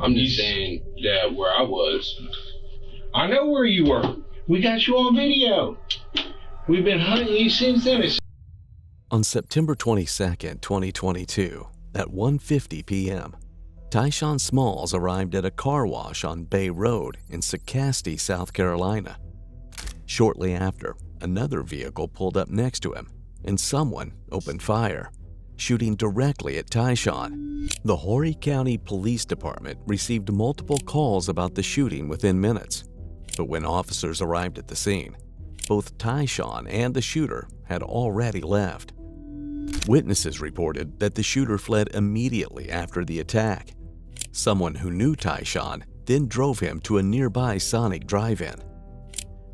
I'm just saying that where I was. I know where you were. We got you on video. We've been hunting you since then. On September 22nd, 2022, at 1:50 p.m., Tyshawn Smalls arrived at a car wash on Bay Road in Sacasty, South Carolina. Shortly after, another vehicle pulled up next to him, and someone opened fire, shooting directly at Tyshawn. The Horry County Police Department received multiple calls about the shooting within minutes, but when officers arrived at the scene, both Tyshawn and the shooter had already left. Witnesses reported that the shooter fled immediately after the attack. Someone who knew Tyshawn then drove him to a nearby Sonic drive-in.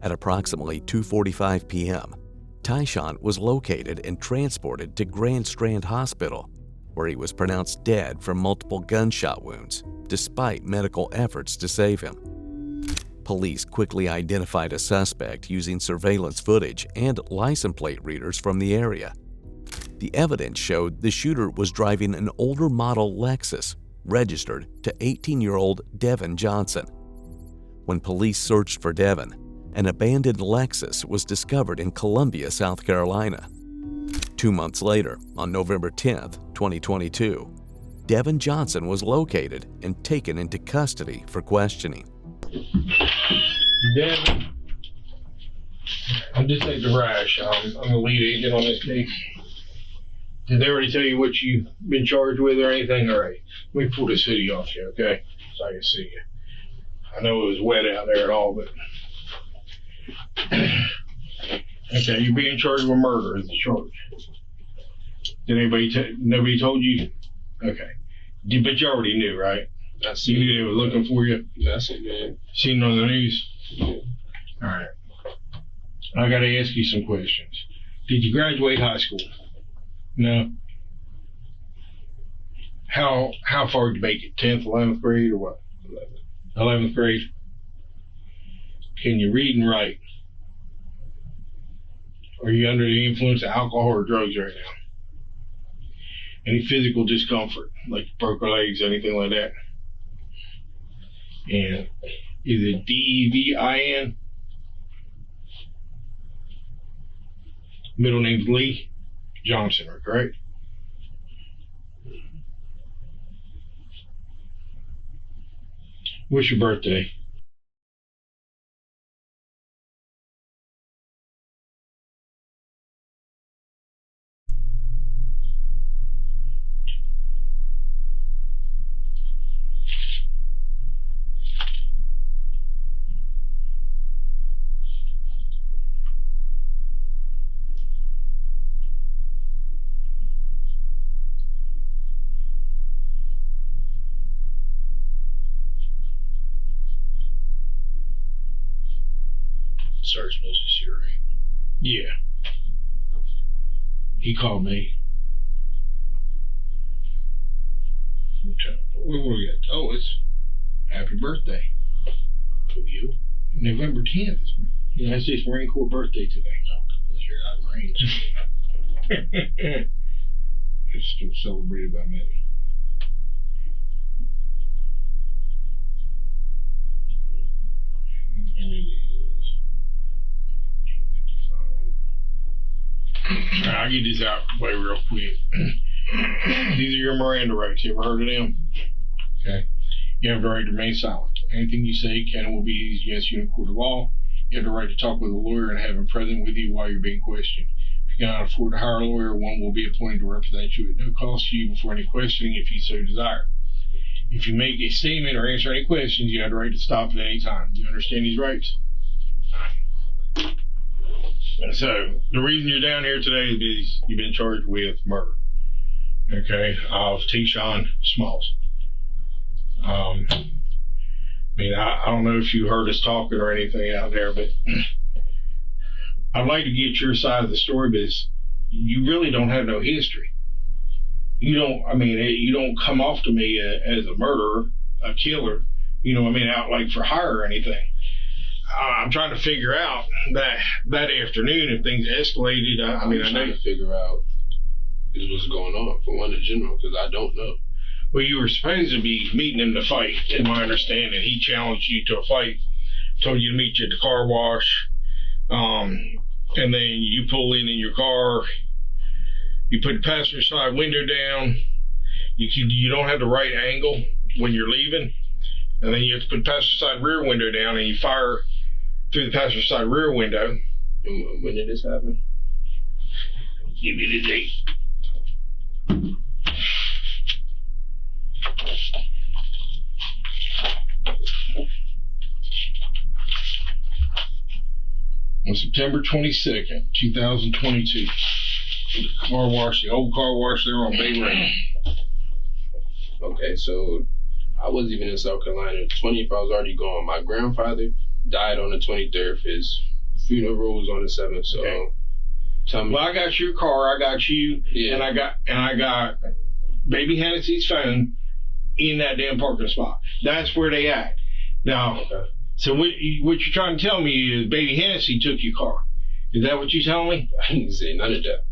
At approximately 2:45 p.m., Tyshawn was located and transported to Grand Strand Hospital, where he was pronounced dead from multiple gunshot wounds, despite medical efforts to save him. Police quickly identified a suspect using surveillance footage and license plate readers from the area. The evidence showed the shooter was driving an older model Lexus registered to 18-year-old Devin Johnson. When police searched for Devin, an abandoned Lexus was discovered in Columbia, South Carolina. 2 months later, on November 10, 2022, Devin Johnson was located and taken into custody for questioning. Devin, I'm Detective Rash. I'm the lead agent on this case. Did they already tell you what you've been charged with or anything? All right, let me pull this hoodie off you, okay? So I can see you. I know it was wet out there and all, but... Okay, you're being charged with murder is the charge. Did nobody told you? Okay. But you already knew, right? I seen You knew they were looking for you? That's it, man. Seen it on the news? Yeah. All right. I got to ask you some questions. Did you graduate high school? No. How far did you make it? 10th, 11th grade, or what? 11th grade. Can you read and write? Are you under the influence of alcohol or drugs right now? Any physical discomfort, like broken legs, anything like that? And is it Devin? Middle name's Lee Johnson, correct? What's your birthday? Search Moses, you're right. Yeah. He called me. Okay. What do we got? Oh, it's happy birthday. To you? November 10th. United States Marine Corps birthday today. No, you're out of range. It's still celebrated by many. And it is. All right, I'll get these out of the way real quick. These are your Miranda rights. You ever heard of them? Okay. You have the right to remain silent. Anything you say can and will be used against you in a court of law. You have the right to talk with a lawyer and have him present with you while you're being questioned. If you cannot afford to hire a lawyer, one will be appointed to represent you at no cost to you before any questioning if you so desire. If you make a statement or answer any questions, you have the right to stop at any time. Do you understand these rights? So, the reason you're down here today is because you've been charged with murder, okay, of Tyshawn Smalls. I don't know if you heard us talking or anything out there, but I'd like to get your side of the story because you really don't have no history. You don't come off to me as a murderer, a killer, out like for hire or anything. I'm trying to figure out that afternoon if things escalated. I'm trying to figure out what's going on for one in general because I don't know. Well, you were supposed to be meeting him to fight, in my understanding. He challenged you to a fight, told you to meet you at the car wash, and then you pull in your car, you put the passenger side window down, you don't have the right angle when you're leaving, and then you have to put the passenger side rear window down, and you fire through the passenger side rear window. When did this happen? Give me the date. On September 22nd, 2022. The car wash, the old car wash there on Bay Road. Okay, so I wasn't even in South Carolina. 20th, I was already gone. My grandfather died on the 23rd. His funeral was on the 7th. So Okay. tell me. Well, I got your car, I got you, Yeah. and I got Baby Hennessy's phone in that damn parking spot. That's where they at. Now, Okay. so what you're trying to tell me is Baby Hennessy took your car. Is that what you're telling me? I didn't say none of that.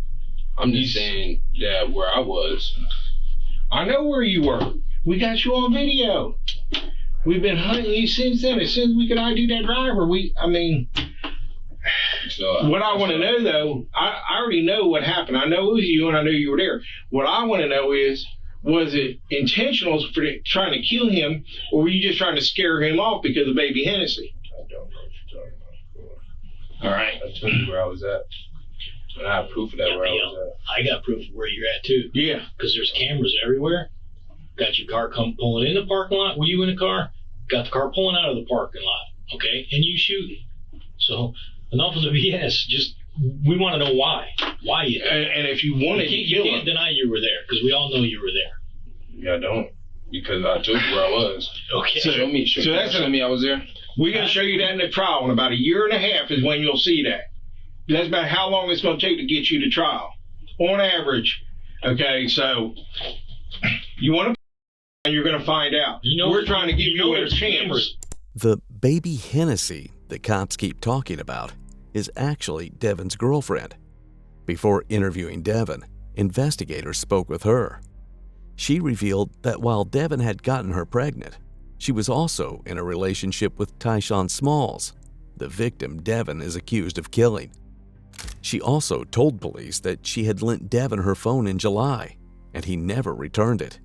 I'm just saying that where I was. I know where you were. We got you on video. We've been hunting you since then. As soon as we could ID that driver, So what I want to know, though, I already know what happened. I know it was you, and I know you were there. What I want to know is, was it intentional for trying to kill him, or were you just trying to scare him off because of Baby Hennessy? I don't know what you're talking about. All right. I told you where I was at. And I have proof of that where I was I got proof of where you're at too, Yeah. because there's cameras everywhere. Got your car pulling in the parking lot. Were you in the car? Got the car pulling out of the parking lot. Okay, and you shooting. So enough of the BS. Just we want to know why. Why you? And if you wanted to You kill can't him, deny you were there, because we all know you were there. at. Yeah, I don't. Because I told you where I was. Okay. Show me. so that's show me I was there. we're going to show you that in the trial. In about a year and a half is when you'll see that. That's about how long it's going to take to get you to trial, on average. Okay, so you want to, and you're going to find out. We're trying to give you a there's chance. cameras. The Baby Hennessy that cops keep talking about is actually Devon's girlfriend. Before interviewing Devon, investigators spoke with her. She revealed that while Devon had gotten her pregnant, she was also in a relationship with Tyshawn Smalls, the victim Devon is accused of killing. She also told police that she had lent Devon her phone in July, and he never returned it.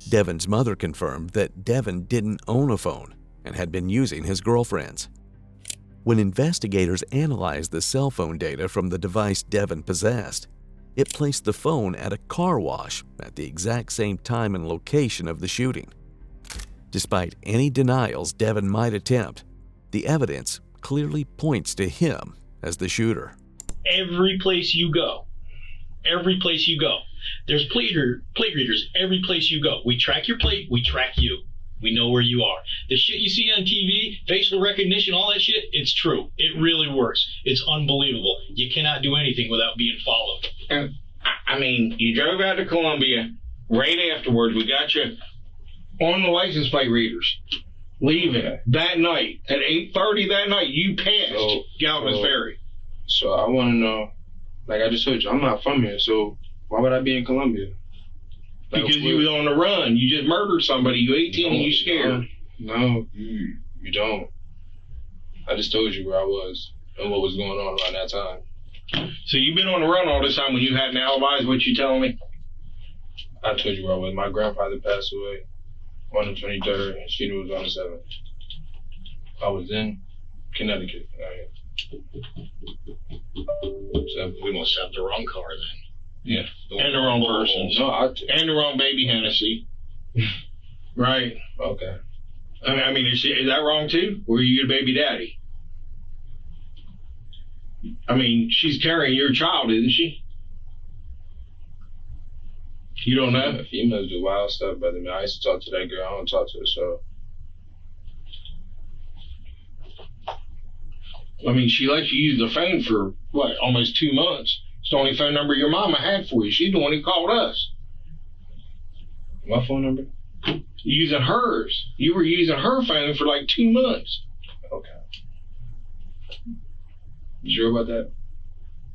Devon's mother confirmed that Devon didn't own a phone and had been using his girlfriend's. When investigators analyzed the cell phone data from the device Devon possessed, it placed the phone at a car wash at the exact same time and location of the shooting. Despite any denials Devon might attempt, the evidence clearly points to him as the shooter. Every place you go, there's plate readers every place you go. We track your plate, we track you. We know where you are. The shit you see on TV, facial recognition, all that shit, it's true. It really works. It's unbelievable. You cannot do anything without being followed. And you drove out to Columbia right afterwards. We got you on the license plate readers. Leaving that night at 8:30 that night, you passed Galvin's Ferry. So I want to know, like I just told you, I'm not from here. So why would I be in Columbia? Like, Because you was on the run. You just murdered somebody. You 18 and you scared. No, you don't. I just told you where I was and what was going on around that time. So you've been on the run all this time when you had an alibi, is what you telling me? I told you where I was. My grandfather passed away on the 23rd, and his funeral was on the 7th. I was in Connecticut. So we must have the wrong car then. Yeah. And the wrong person. No, And the wrong Baby Hennessy. Right. Okay. Is that wrong too? Or are you your baby daddy? She's carrying your child, isn't she? You don't know? Females do wild stuff, brother. Man, I used to talk to that girl. I don't talk to her, so. She let you use the phone for, almost 2 months. It's the only phone number your mama had for you. She's the one who called us. My phone number? Using hers. You were using her phone for 2 months. Okay. You sure about that?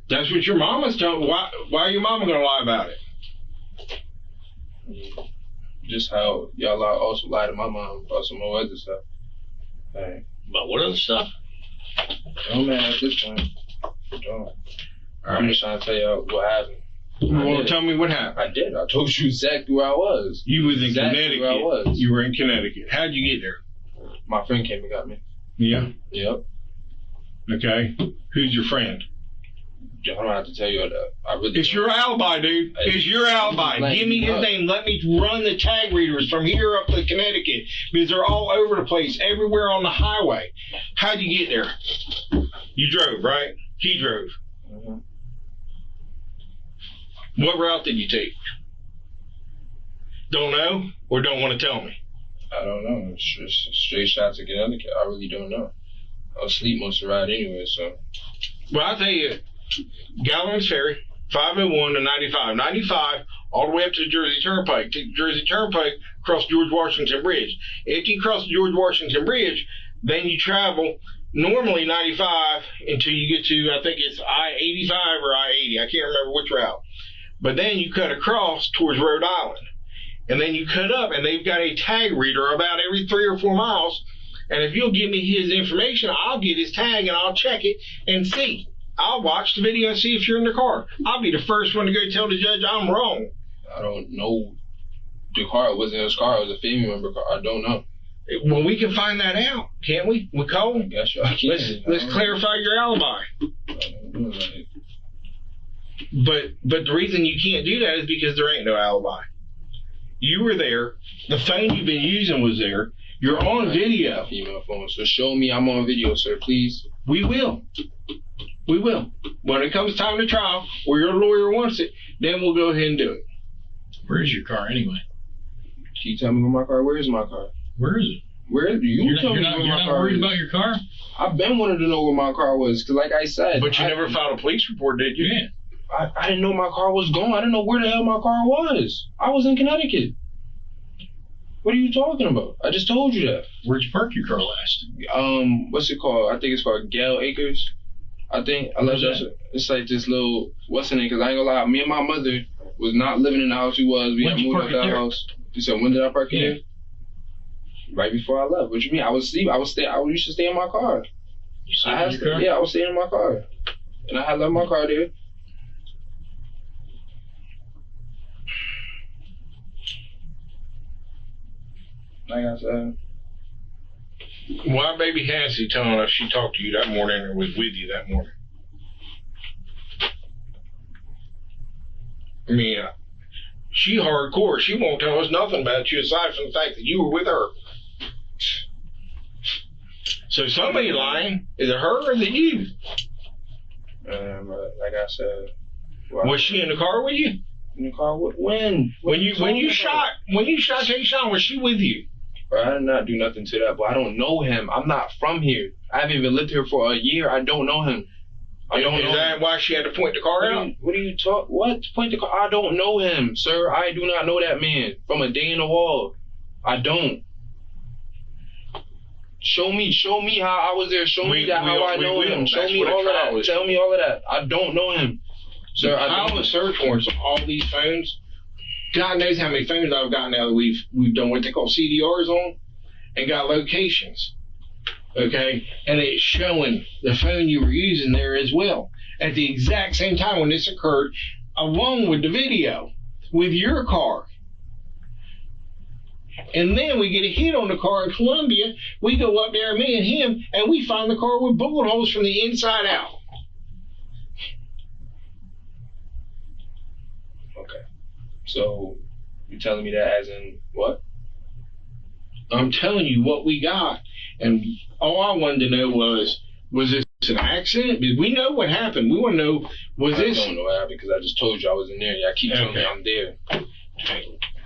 That's what your mama's telling. Why are your mama going to lie about it? just how y'all also lied to my mom about some more other stuff. Hey. But what other stuff? Don't man at this point. Don't. I'm just trying to tell y'all what happened. Well, tell me what happened. I did. I told you exactly where I was. You was in Exactly Connecticut. where I was. You were in Connecticut. How'd you get there? My friend came and got me. Yeah. Yep. Okay. Who's your friend? I don't have to tell you that. I really. It's your alibi, dude. It's your alibi. Give me his name. Let me run the tag readers from here up to Connecticut because they're all over the place, everywhere on the highway. How'd you get there? You drove, right? He drove. Mm-hmm. What route did you take? Don't know or don't want to tell me? I don't know. It's just a straight shot to Connecticut. I really don't know. I was asleep most of the ride anyway, so. Well, I'll tell you, Galveston Ferry, 501 to 95. 95 all the way up to the Jersey Turnpike. Take the Jersey Turnpike, cross George Washington Bridge. After you cross the George Washington Bridge, then you travel normally 95 until you get to, I think it's I-85 or I-80. I can't remember which route. But then you cut across towards Rhode Island. And then you cut up, and they've got a tag reader about every 3 or 4 miles. And if you'll give me his information, I'll get his tag, and I'll check it and see. I'll watch the video and see if you're in the car. I'll be the first one to go tell the judge I'm wrong. I don't know. The car wasn't his car. It was a family member car. I don't know. Well, we can find that out, can't we? We call him. Yes, I can. Let's clarify your alibi. But the reason you can't do that is because there ain't no alibi. You were there. The phone you've been using was there. You're on video. Female phone. So show me I'm on video, sir, please. We will. We will. When it comes time to trial, or your lawyer wants it, then we'll go ahead and do it. Where's your car anyway? Can you tell me where my car? Where is my car? Where is it? Where do you tell me where my car is? You're not worried about your car? I've been wanting to know where my car was, because like I said. But you never filed a police report, did you? Yeah. I didn't know my car was gone. I didn't know where the hell my car was. I was in Connecticut. What are you talking about? I just told you that. Where'd you park your car last? What's it called? I think it's called Gale Acres. I think I left that. It's like this little, what's the name? Because I ain't gonna lie, me and my mother was not living in the house we was. We had moved out that house. You said, when did I park here? Right before I left. What you mean? I was asleep. I used to stay in my car. You slept in your car? Yeah, I was staying in my car. And I had left my car there. Like I said. Why baby Hansie telling us she talked to you that morning or was with you that morning? I mean, she hardcore. She won't tell us nothing about you aside from the fact that you were with her. So somebody lying. Is it her or is it you? Like I said. Was she in the car with you? In the car? When? When you shot Tayshawn, was she with you? Bro, I did not do nothing to that, but I don't know him. I'm not from here. I haven't even lived here for a year. I don't know him. I don't know. Is that why she had to point the car out? What are you talking? What? Point the car? I don't know him, sir. I do not know that man from a day in the wall. I don't. Show me how I was there. Show me how I know him. Show me all of that. Tell me all of that. I don't know him, sir. I file the search warrants on all these phones. God knows how many phones I've got now that we've done what they call CDRs on and got locations. Okay? And it's showing the phone you were using there as well. At the exact same time when this occurred, along with the video, with your car. And then we get a hit on the car in Columbia. We go up there, me and him, and we find the car with bullet holes from the inside out. Okay. So, you're telling me that as in what? I'm telling you what we got. And all I wanted to know was this an accident? Did we know what happened? We want to know, I don't know what happened because I just told you I was in there. I keep telling me I'm there.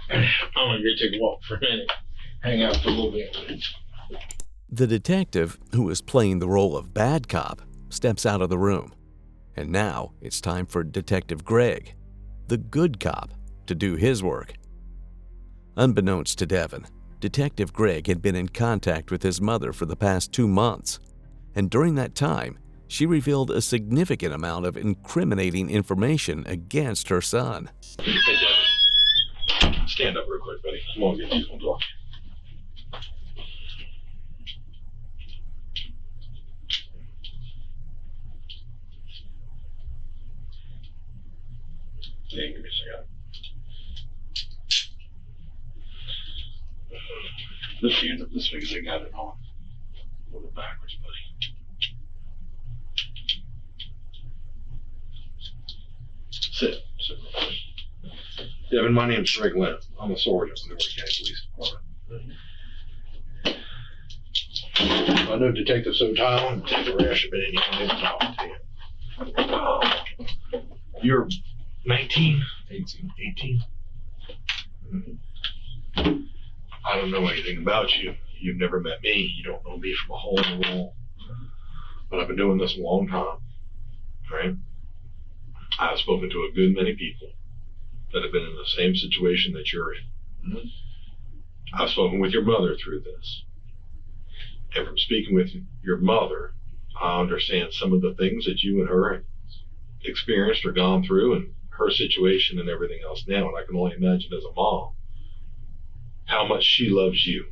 I'm going to go take a walk for a minute. Hang out for a little bit. The detective, who is playing the role of bad cop, steps out of the room. And now it's time for Detective Greg, the good cop, to do his work. Unbeknownst to Devin, Detective Greg had been in contact with his mother for the past 2 months, and during that time, she revealed a significant amount of incriminating information against her son. Stand up real quick, buddy. Come on, get these ones off. Yeah, give me a second. Let's stand up this way because I got it on. A little backwards, buddy. Sit. Sit real quick. Devin, my name's Greg Lynn. I'm a sergeant with the Newark County Police Department. I know Detective Sotile and Detective Rash have been in here and they've talked to you. You're 19? 18. 18? Mm-hmm. I don't know anything about you. You've never met me. You don't know me from a hole in the wall. But I've been doing this a long time, right? I've spoken to a good many people that have been in the same situation that you're in. Mm-hmm. I've spoken with your mother through this. And from speaking with your mother, I understand some of the things that you and her have experienced or gone through and her situation and everything else now. And I can only imagine as a mom how much she loves you.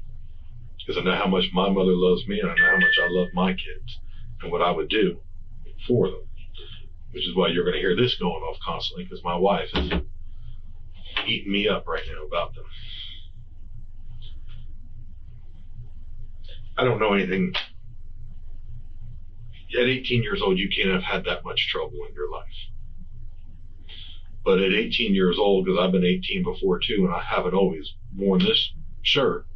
Because I know how much my mother loves me and I know how much I love my kids and what I would do for them. Which is why you're going to hear this going off constantly because my wife is eating me up right now about them. I don't know anything. At 18 years old, you can't have had that much trouble in your life. But at 18 years old, because I've been 18 before too, and I haven't always worn this shirt,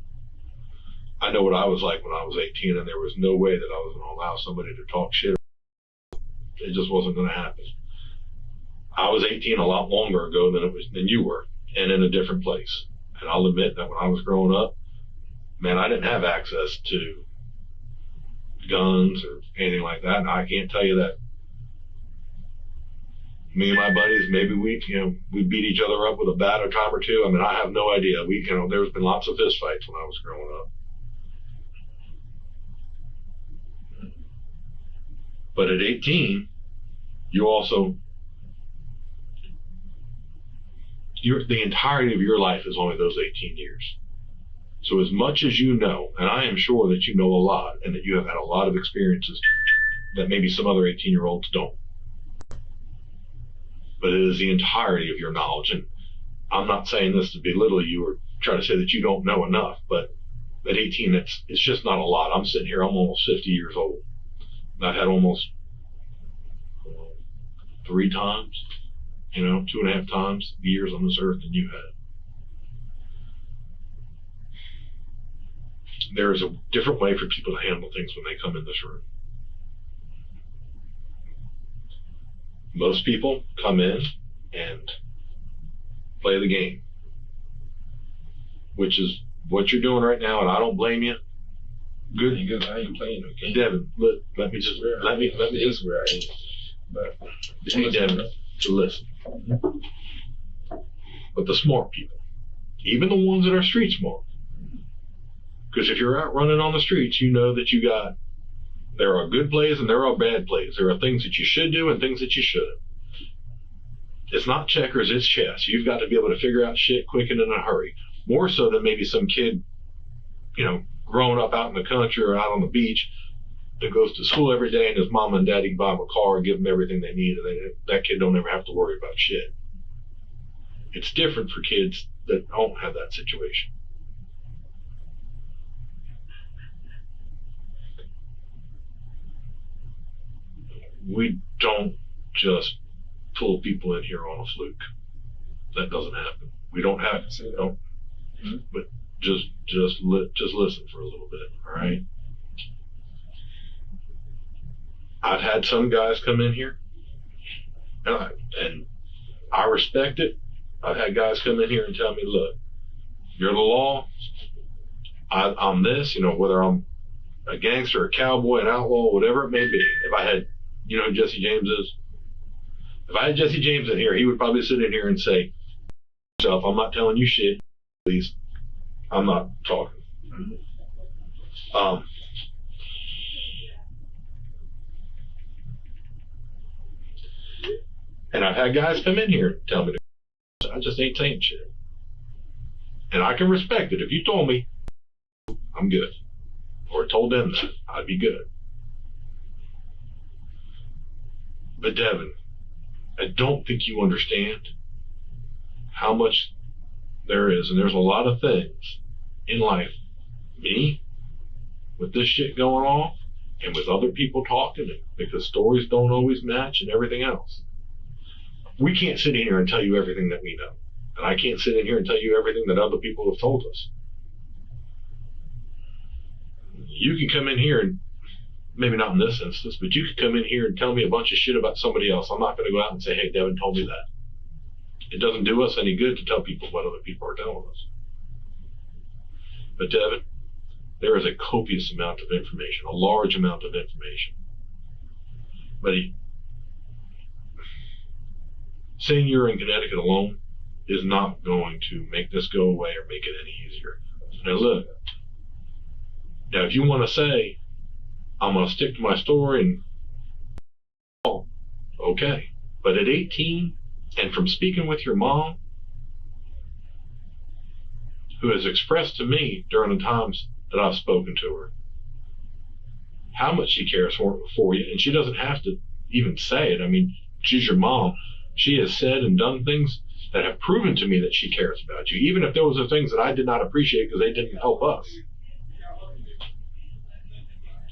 I know what I was like when I was 18, and there was no way that I was going to allow somebody to talk shit. It just wasn't going to happen. I was 18 a lot longer ago than you were, and in a different place. And I'll admit that when I was growing up, man, I didn't have access to guns or anything like that. And I can't tell you that me and my buddies, maybe we beat each other up with a bat a time or two. I mean, I have no idea. There's been lots of fist fights when I was growing up. But at 18, the entirety of your life is only those 18 years. So as much as you know, and I am sure that you know a lot and that you have had a lot of experiences that maybe some other 18-year-olds don't. But it is the entirety of your knowledge. And I'm not saying this to belittle you or try to say that you don't know enough, but at 18, it's just not a lot. I'm sitting here, I'm almost 50 years old. I've had almost 3 times, 2.5 times the years on this earth than you had. There is a different way for people to handle things when they come in this room. Most people come in and play the game, which is what you're doing right now, and I don't blame you. Good. Because I ain't playing no game. Devin, let me just. Where I ain't. But hey, Devin, to listen. But the smart people, even the ones that are street smart, because if you're out running on the streets, you know that there are good plays and there are bad plays. There are things that you should do and things that you shouldn't. It's not checkers, it's chess. You've got to be able to figure out shit quick and in a hurry. More so than maybe some kid, growing up out in the country or out on the beach that goes to school every day and his mom and daddy buy him a car and give him everything they need, and that kid don't ever have to worry about shit. It's different for kids that don't have that situation. We don't just pull people in here on a fluke. That doesn't happen. We don't have to. But just listen for a little bit, all right? I've had some guys come in here, and I respect it. I've had guys come in here and tell me, look, you're the law. I'm this, whether I'm a gangster, a cowboy, an outlaw, whatever it may be. If I had, who Jesse James is? If I had Jesse James in here, he would probably sit in here and say, I'm not telling you shit, please. I'm not talking. And I've had guys come in here and tell me, I just ain't saying shit. And I can respect it. If you told me, I'm good. Or told them that, I'd be good. But Devin, I don't think you understand how much there is. And there's a lot of things in life. Me, with this shit going on, and with other people talking, because stories don't always match and everything else. We can't sit in here and tell you everything that we know. And I can't sit in here and tell you everything that other people have told us. You can come in here and, maybe not in this instance, but you can come in here and tell me a bunch of shit about somebody else. I'm not going to go out and say, hey, Devin told me that. It doesn't do us any good to tell people what other people are telling us. But Devin, there is a copious amount of information, a large amount of information. But saying you're in Connecticut alone is not going to make this go away or make it any easier. Now look, now if you want to say, I'm going to stick to my story and okay. But at 18, and from speaking with your mom, who has expressed to me during the times that I've spoken to her, how much she cares for you, and she doesn't have to even say it. I mean, she's your mom. She has said and done things that have proven to me that she cares about you, even if those are things that I did not appreciate because they didn't help us.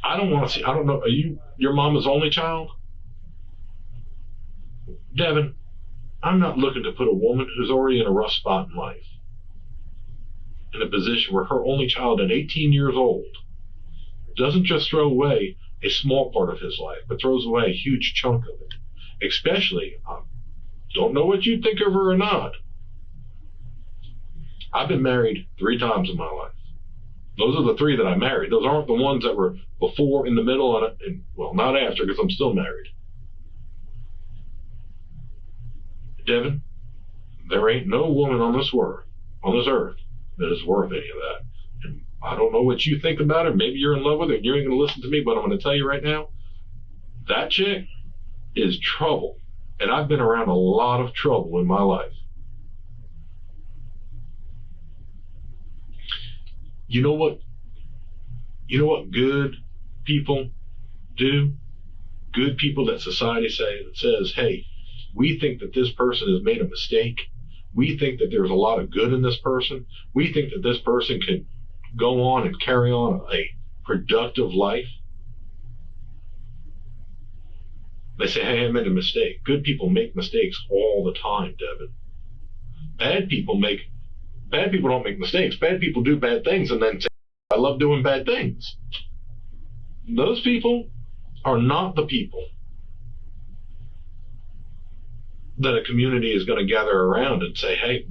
I don't want to see, I don't know, are you your mama's only child? Devin, I'm not looking to put a woman who's already in a rough spot in life in a position where her only child at 18 years old doesn't just throw away a small part of his life, but throws away a huge chunk of it. Especially, I don't know what you think of her or not. I've been married 3 times in my life. Those are the 3 that I married. Those aren't the ones that were before, in the middle, and well, not after, because I'm still married. Devin, there ain't no woman on this earth that is worth any of that. And I don't know what you think about her. Maybe you're in love with her and you ain't going to listen to me, but I'm going to tell you right now, that chick is trouble. And I've been around a lot of trouble in my life. You know what good people do? Good people that society says, hey, we think that this person has made a mistake. We think that there's a lot of good in this person. We think that this person can go on and carry on a productive life. They say, hey, I made a mistake. Good people make mistakes all the time, Devin. Bad people don't make mistakes. Bad people do bad things and then say, I love doing bad things. Those people are not the people that a community is going to gather around and say, hey,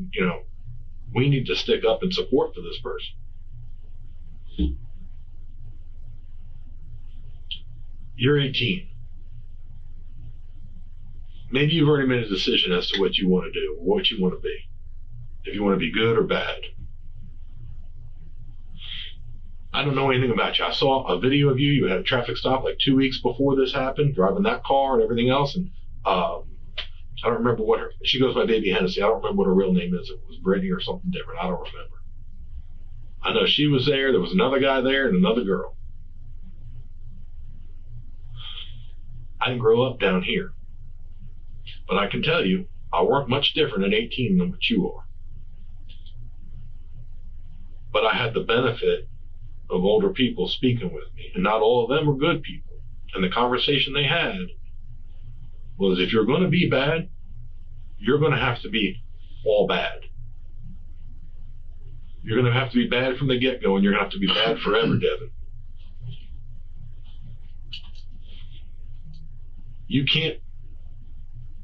we need to stick up and support for this person. You're 18. Maybe you've already made a decision as to what you want to do or what you want to be. If you want to be good or bad. I don't know anything about you. I saw a video of you. You had a traffic stop like 2 weeks before this happened, driving that car and everything else. And I don't remember she goes by Baby Hennessy. I don't remember what her real name is. It was Brittany or something different. I don't remember. I know she was there. There was another guy there and another girl. I didn't grow up down here. But I can tell you, I weren't much different at 18 than what you are. But I had the benefit of older people speaking with me. And not all of them were good people. And the conversation they had was, if you're going to be bad, you're going to have to be all bad. You're going to have to be bad from the get-go, and you're going to have to be bad forever, Devin. You can't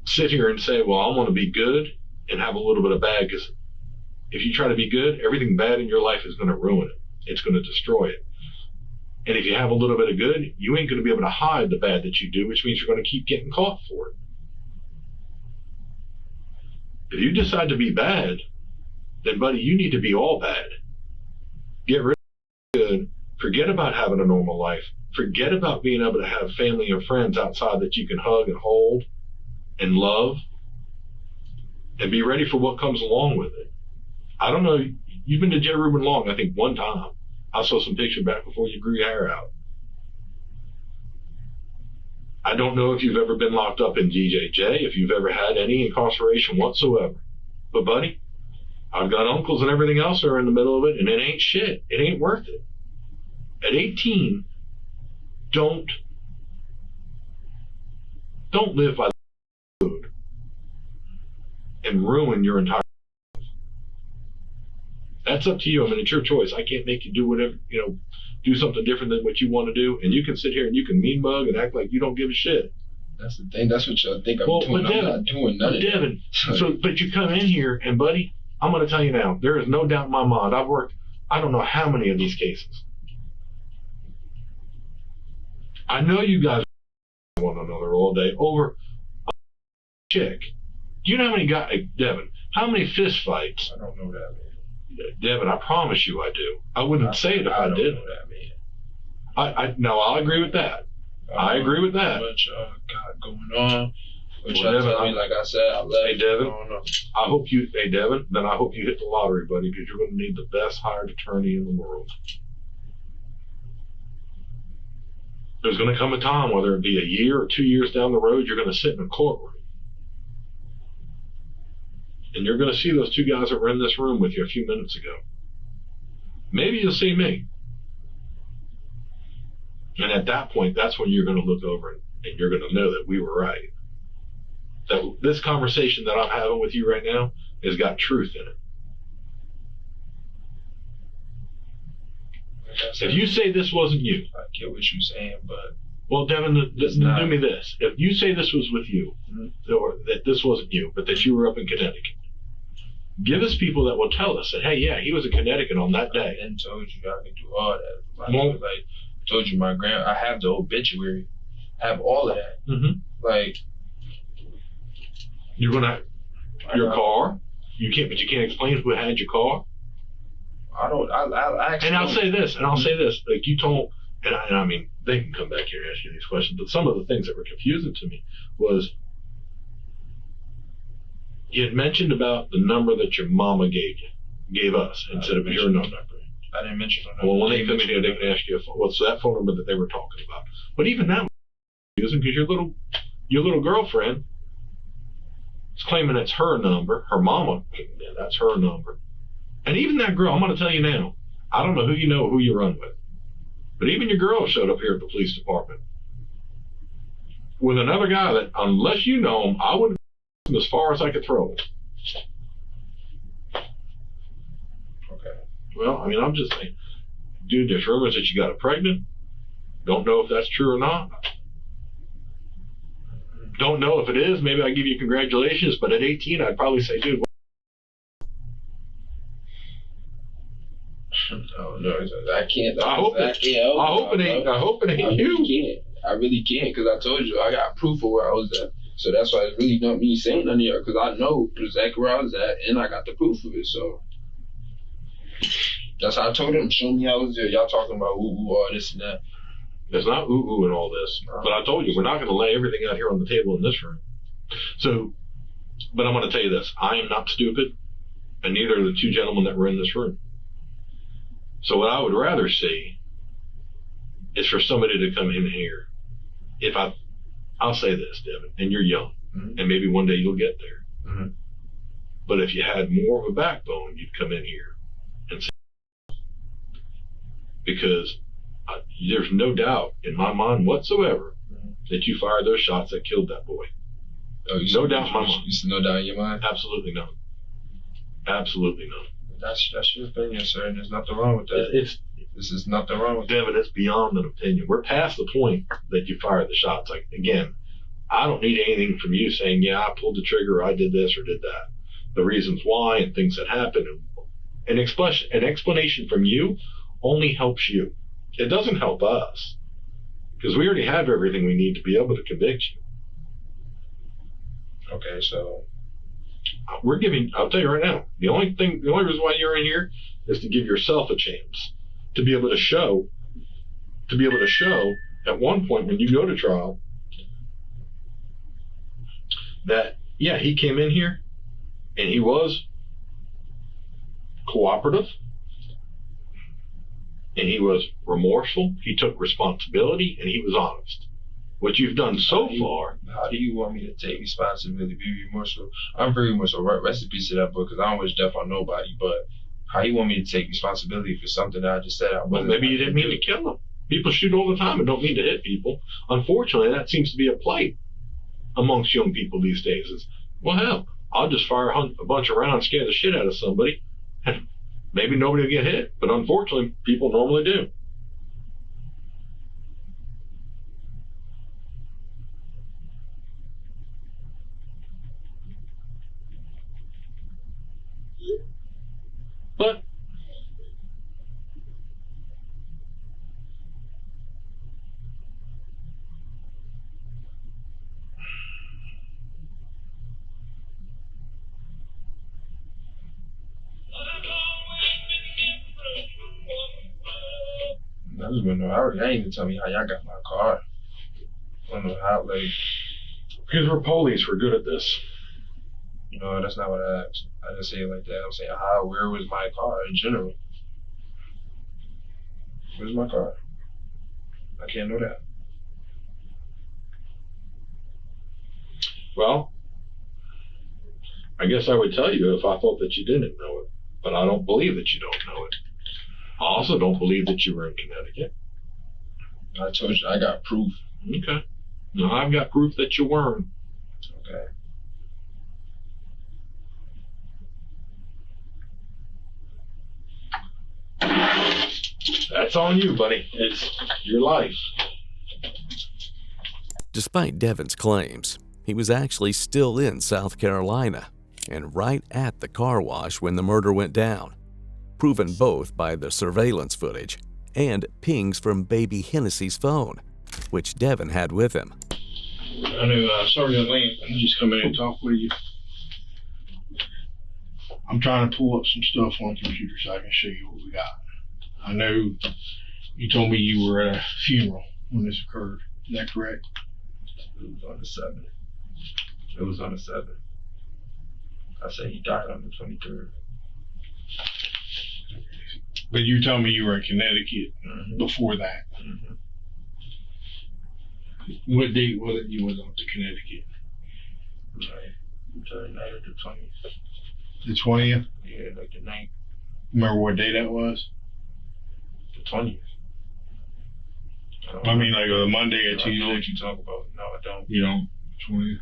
sit here and say, well, I want to be good and have a little bit of bad, because if you try to be good, everything bad in your life is going to ruin it. It's going to destroy it. And if you have a little bit of good, you ain't going to be able to hide the bad that you do, which means you're going to keep getting caught for it. If you decide to be bad, then, buddy, you need to be all bad. Get rid of good. Forget about having a normal life. Forget about being able to have family and friends outside that you can hug and hold and love, and be ready for what comes along with it. I don't know, You've been to J. Reuben Long, I think, one time. I saw some picture back before you grew your hair out. I don't know if you've ever been locked up in DJJ, if you've ever had any incarceration whatsoever. But, buddy, I've got uncles and everything else that are in the middle of it, and it ain't shit. It ain't worth it. At 18, don't live by the food and ruin your entire life. That's up to you. I mean, it's your choice. I can't make you do whatever, do something different than what you want to do. And you can sit here and you can mean mug and act like you don't give a shit. That's the thing. That's what y'all think I'm doing. I'm not doing none of that. But you come in here and, buddy, I'm going to tell you now, there is no doubt in my mind. I've worked, I don't know how many of these cases. I know you guys one another all day over a chick. Do you know how many guys, Devin, how many fist fights? I don't know that, man. Devin, I promise you I do. I wouldn't say it if I didn't. Know that, man. No, I'll agree with that. I agree with that. Much got going on. Which Well, Devin, tell me, like I said, I love Hey, Devin, I don't know. Devin, then I hope you hit the lottery, buddy, because you're going to need the best hired attorney in the world. There's going to come a time, whether it be a year or 2 years down the road, you're going to sit in a courtroom. And you're going to see those two guys that were in this room with you a few minutes ago. Maybe you'll see me. And at that point, that's when you're going to look over and you're going to know that we were right. That this conversation that I'm having with you right now has got truth in it. If you say this wasn't you, I get what you're saying, but well, Devin, do me this. If you say this was with you, or that this wasn't you, but that you were up in Connecticut, give us people that will tell us that, hey, yeah, he was in Connecticut on that day. I told you I can do all that. Like I told you, I have the obituary, I have all of that. Mm-hmm. Like you're gonna your car. You can't explain who had your car. I'll say this, like you told, and I mean, they can come back here and ask you these questions, but some of the things that were confusing to me was you had mentioned about the number that your mama gave us instead of your number. I didn't mention the number. Well, when they come in here, they can ask you, what's that phone number that they were talking about? But even that was confusing because your little girlfriend is claiming it's her number, her mama, yeah, that's her number. And even that girl, I'm going to tell you now, I don't know who you run with, but even your girl showed up here at the police department with another guy that, unless you know him, I wouldn't him as far as I could throw him. Okay. Well, I mean, I'm just saying, dude, there's rumors that you got her pregnant. Don't know if that's true or not. Don't know if it is. Maybe I give you congratulations, but at 18, I'd probably say, dude. No, I can't. I hope it ain't you. I really can't because I told you I got proof of where I was at. So that's why it's really not me saying nothing here because I know exactly where I was at and I got the proof of it. So that's how I told him. Show me how I was there. Y'all talking about all this and that. There's not ooh and all this, but I told you we're not going to lay everything out here on the table in this room. So, but I'm going to tell you this: I am not stupid, and neither are the two gentlemen that were in this room. So what I would rather see is for somebody to come in here. I'll say this, Devin, and you're young, and maybe one day you'll get there. Mm-hmm. But if you had more of a backbone, you'd come in here and say, because there's no doubt in my mind whatsoever that you fired those shots that killed that boy. Oh, no doubt in my mind. You see no doubt in your mind? Absolutely none. Absolutely none. That's your opinion, sir, and there's nothing wrong with that. This is nothing wrong with that. Devin, it's beyond an opinion. We're past the point that you fired the shots. Like, again, I don't need anything from you saying, yeah, I pulled the trigger, or I did this or did that. The reasons why and things that happened. An explanation from you only helps you. It doesn't help us because we already have everything we need to be able to convict you. Okay, so I'll tell you right now, the only reason why you're in here is to give yourself a chance to be able to show at one point when you go to trial that, yeah, he came in here and he was cooperative, and he was remorseful. He took responsibility, and he was honest. What you've done so far. How do you want me to take responsibility, be remorseful? I'm very remorseful. Rest in peace to that book, because I don't wish death on nobody. But how you want me to take responsibility for something that I just said I wasn't? Well, maybe you didn't mean to kill him. People shoot all the time and don't mean to hit people. Unfortunately, that seems to be a plight amongst young people these days. Is, well, hell, I'll just fire a bunch of rounds, scare the shit out of somebody, and maybe nobody will get hit. But unfortunately, people normally do. But I just want to know. I ain't even tell me how y'all got my car. I don't know how, like. because we're police, we're good at this. No, that's not what I asked. I didn't say it like that. I'm saying where was my car in general? Where's my car? I can't know that. Well, I guess I would tell you if I thought that you didn't know it, but I don't believe that you don't know it. I also don't believe that you were in Connecticut. I told you I got proof. Okay. Now I've got proof that you weren't. Okay. That's on you, buddy. It's your life. Despite Devin's claims, he was actually still in South Carolina and right at the car wash when the murder went down, proven both by the surveillance footage and pings from baby Hennessy's phone, which Devin had with him. I know Sergeant Lane just come in and talk with you. I'm trying to pull up some stuff on the computer so I can show you what we got. I know you told me you were at a funeral when this occurred. Is that correct? It was on the 7th. It was on the 7th. I said he died on the 23rd. But you told me you were in Connecticut before that. Mm-hmm. What date was it you went up to Connecticut? Right. The night of the 20th. The 20th? Yeah, like the night. Remember what day that was? The 20th. I mean, like a Monday or Tuesday. I know what you talk about. No, I don't. You don't? 20th.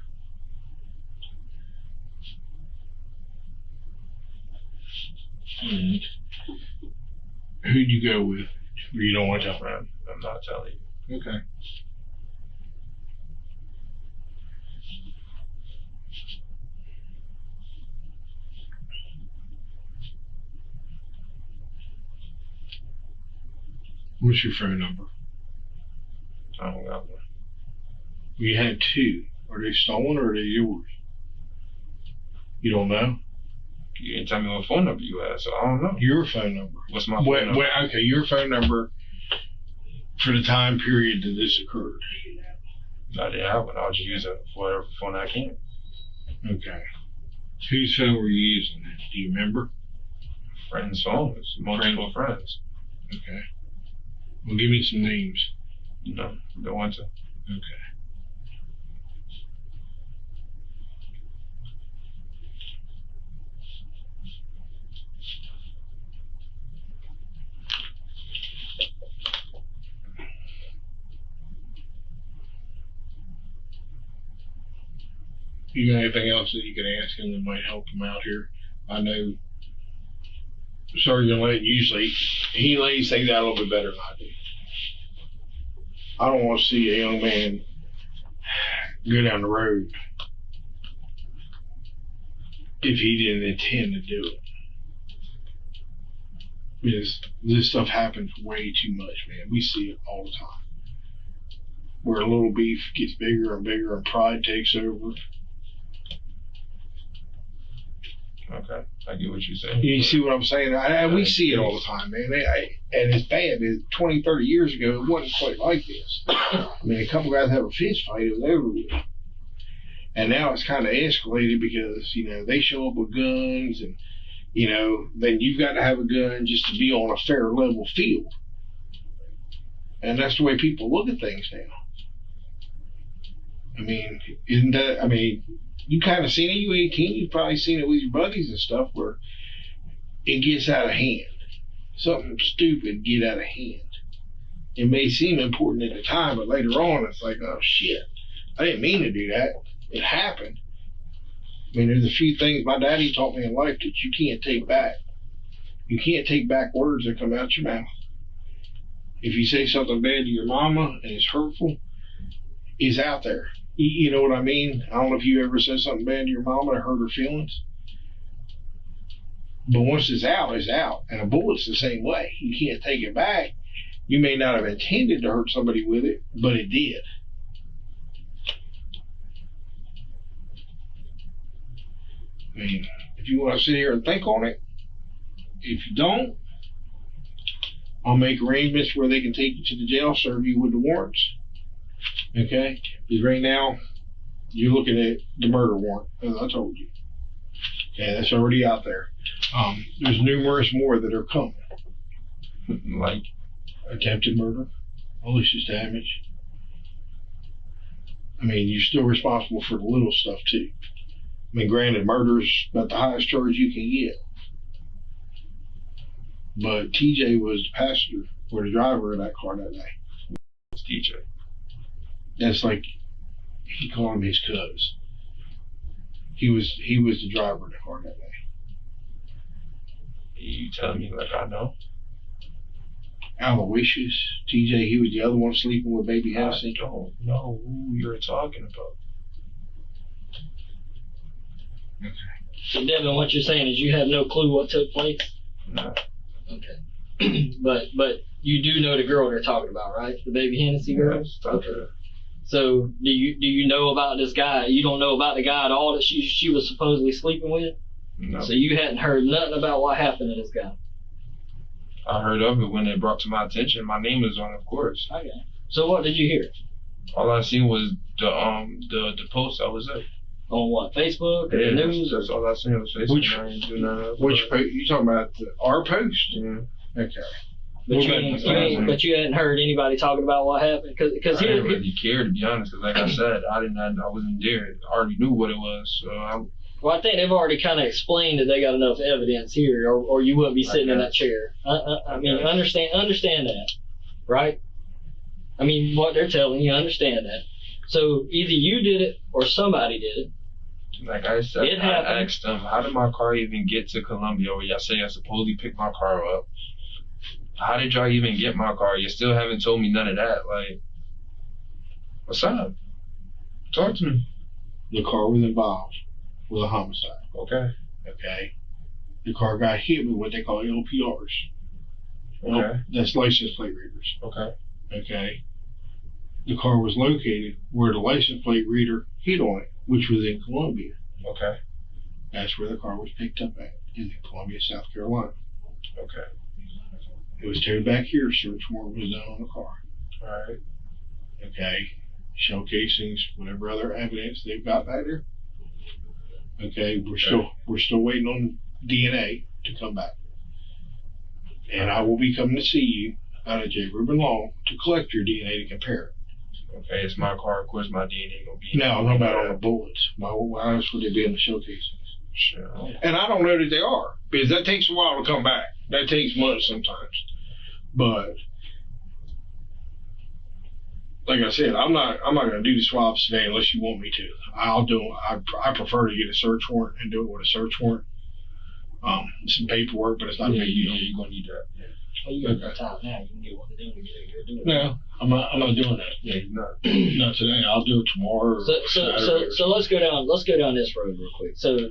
Who'd you go with? Or you don't want to tell me? I'm not telling you. Okay. What's your phone number? I don't got one. You had two. Are they stolen or are they yours? You don't know? You didn't tell me what phone number you had, so I don't know. Your phone number. What's my phone number? Okay, your phone number for the time period that this occurred. I didn't have one. I'll just use it for whatever phone I can. Okay. Whose phone were you using? Do you remember? Friends' phones. Multiple friends. Okay. Well, give me some names. No, don't want to. Okay. You got anything else that you can ask him that might help him out here? I know Sergeant Lane usually, he lays things out a little bit better than I do. I don't want to see a young man go down the road if he didn't intend to do it. Because this stuff happens way too much, man. We see it all the time. Where a little beef gets bigger and bigger and pride takes over. Okay, I get what you're saying. You see what I'm saying? We see it all the time, man. And it's bad. 20, 30 years ago, it wasn't quite like this. I mean, a couple guys have a fist fight, it was over with. And now it's kind of escalated because, they show up with guns and, then you've got to have a gun just to be on a fair level field. And that's the way people look at things now. I mean, isn't that, you kind of seen it, you 18, you've probably seen it with your buddies and stuff where it gets out of hand. Something stupid get out of hand. It may seem important at the time, but later on it's like, oh shit, I didn't mean to do that. It happened. There's a few things my daddy taught me in life that you can't take back. You can't take back words that come out your mouth. If you say something bad to your mama and it's hurtful, it's out there. You know what I mean? I don't know if you ever said something bad to your mama to hurt her feelings. But once it's out, it's out. And a bullet's the same way. You can't take it back. You may not have intended to hurt somebody with it, but it did. If you want to sit here and think on it, if you don't, I'll make arrangements where they can take you to the jail, serve you with the warrants. Okay? Because right now, you're looking at the murder warrant, as I told you. Okay, that's already out there. There's numerous more that are coming. Like attempted murder, malicious damage. You're still responsible for the little stuff too. Granted, murder's about the highest charge you can get. But TJ was the passenger or the driver of that car that day. It's TJ. That's like he called him his cuz. He was the driver of the car that day. You telling me like I know? Aloysius, TJ, he was the other one sleeping with baby Hennessy. I don't know who you're talking about. Okay. So Devin, what you're saying is you have no clue what took place? No. Okay. but you do know the girl they're talking about, right? The baby Hennessy girl? Yes, okay. So do you know about this guy? You don't know about the guy at all that she was supposedly sleeping with? No. So you hadn't heard nothing about what happened to this guy? I heard of it when it brought to my attention. My name was on it, of course. Okay. So what did you hear? All I seen was the post I was at. On what? Facebook? Or the news? That's all I seen was Facebook. I ain't do none of Which post? You talking about our post? Yeah. Okay. But you hadn't heard anybody talking about what happened? Cause I didn't really care, to be honest, because like I said, I wasn't there. I already knew what it was, so Well, I think they've already kind of explained that they got enough evidence here, or you wouldn't be sitting in that chair. Understand that, right? What they're telling you, understand that. So either you did it or somebody did it. Like I said, it happened. I asked them, how did my car even get to Columbia? Or y'all say I supposedly picked my car up. How did y'all even get my car? You still haven't told me none of that. Like, what's up? Talk to me. The car was involved with a homicide. Okay. Okay. The car got hit with what they call LPRs. Okay. That's license plate readers. Okay. Okay. The car was located where the license plate reader hit on it, which was in Columbia. Okay. That's where the car was picked up at, in Columbia, South Carolina. Okay. It was towed back here, search warrant was done on the car. Alright. Okay. Shell casings, whatever other evidence they've got back there. Okay, we're still waiting on DNA to come back. And I will be coming to see you out of J. Reuben Law to collect your DNA to compare it. Okay, it's my car. Of course, my DNA gonna be. No, I'm talking about on the bullets. Why else would they be in the shell casings? Sure. And I don't know that they are, because that takes a while to come back. That takes months sometimes. But like I said, I'm not gonna do the swabs today unless you want me to. I'll do it. I prefer to get a search warrant and do it with a search warrant. Some paperwork, but it's not a big deal. Yeah, you're gonna need that. Yeah. Well, you got that time now. You can get one to do it. You're doing it. No, I'm not doing that. Yeah, you're not. Not today. I'll do it tomorrow. So let's go down this road real quick. So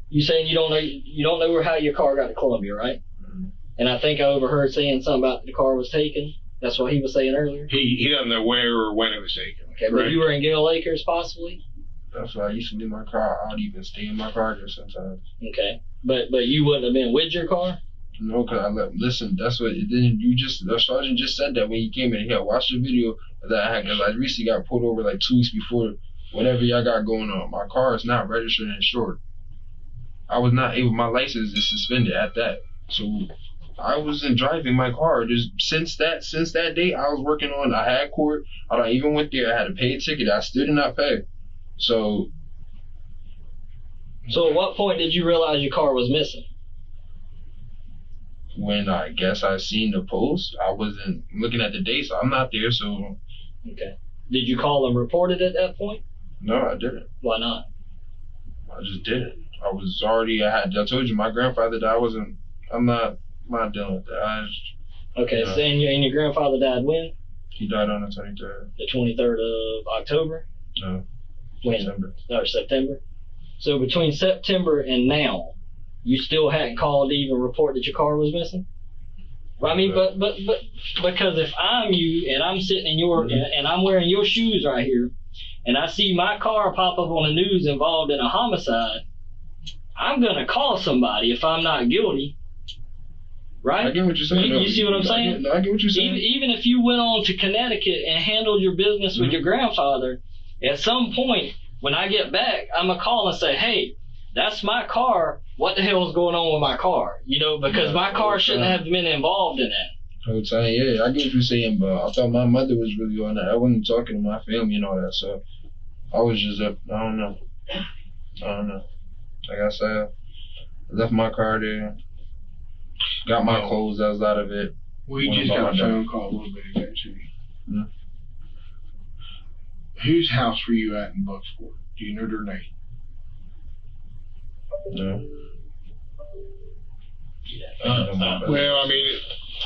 you saying you don't know how your car got to Columbia, right? Mm-hmm. And I think I overheard saying something about the car was taken. That's what he was saying earlier. He doesn't know where or when it was taken. Okay, but you were in Gale Acres possibly. That's why I used to leave my car. I'd even stay in my car there sometimes. Okay, but you wouldn't have been with your car. No, cause listen. That's what. Then the sergeant just said that when he came in here. Watch the video that I had, cause I recently got pulled over like 2 weeks before whatever y'all got going on. My car is not registered and insured. I was not able. My license is suspended at that. So I wasn't driving my car. Just since that day, I was working on. I had court. I don't even went there. I had to pay a ticket. I still did not pay. So at what point did you realize your car was missing? when I guess I seen the post, I wasn't looking at the date, so I'm not there. So Okay. Did you call and report it at that point? no, I didn't. Why not? I just didn't. I was already. I told you my grandfather died. I'm not dealing with that. Okay. Yeah. So and your grandfather died when? He died on the 23rd. The 23rd of October. No. When? September. Or September. So between September and now, you still hadn't called to even report that your car was missing? Well, I mean, but because if I'm you and I'm sitting in your and I'm wearing your shoes right here, and I see my car pop up on the news involved in a homicide, I'm gonna call somebody if I'm not guilty, right? I get what you're saying. You see what I'm saying? I get what you're saying. Even if you went on to Connecticut and handled your business with your grandfather, at some point when I get back, I'm gonna call and say, hey, that's my car. What the hell is going on with my car? You know, because my car shouldn't have been involved in that. I was saying, yeah, I get what you're saying, but I thought my mother was really on that. I wasn't talking to my family and all that, so I was just up. I don't know. Like I said, I left my car there, got my clothes that was out of it. We What just about got a my phone call a little bit ago, too. Hmm? Whose house were you at in Bucksport? Do you know their name? No. Well, I mean,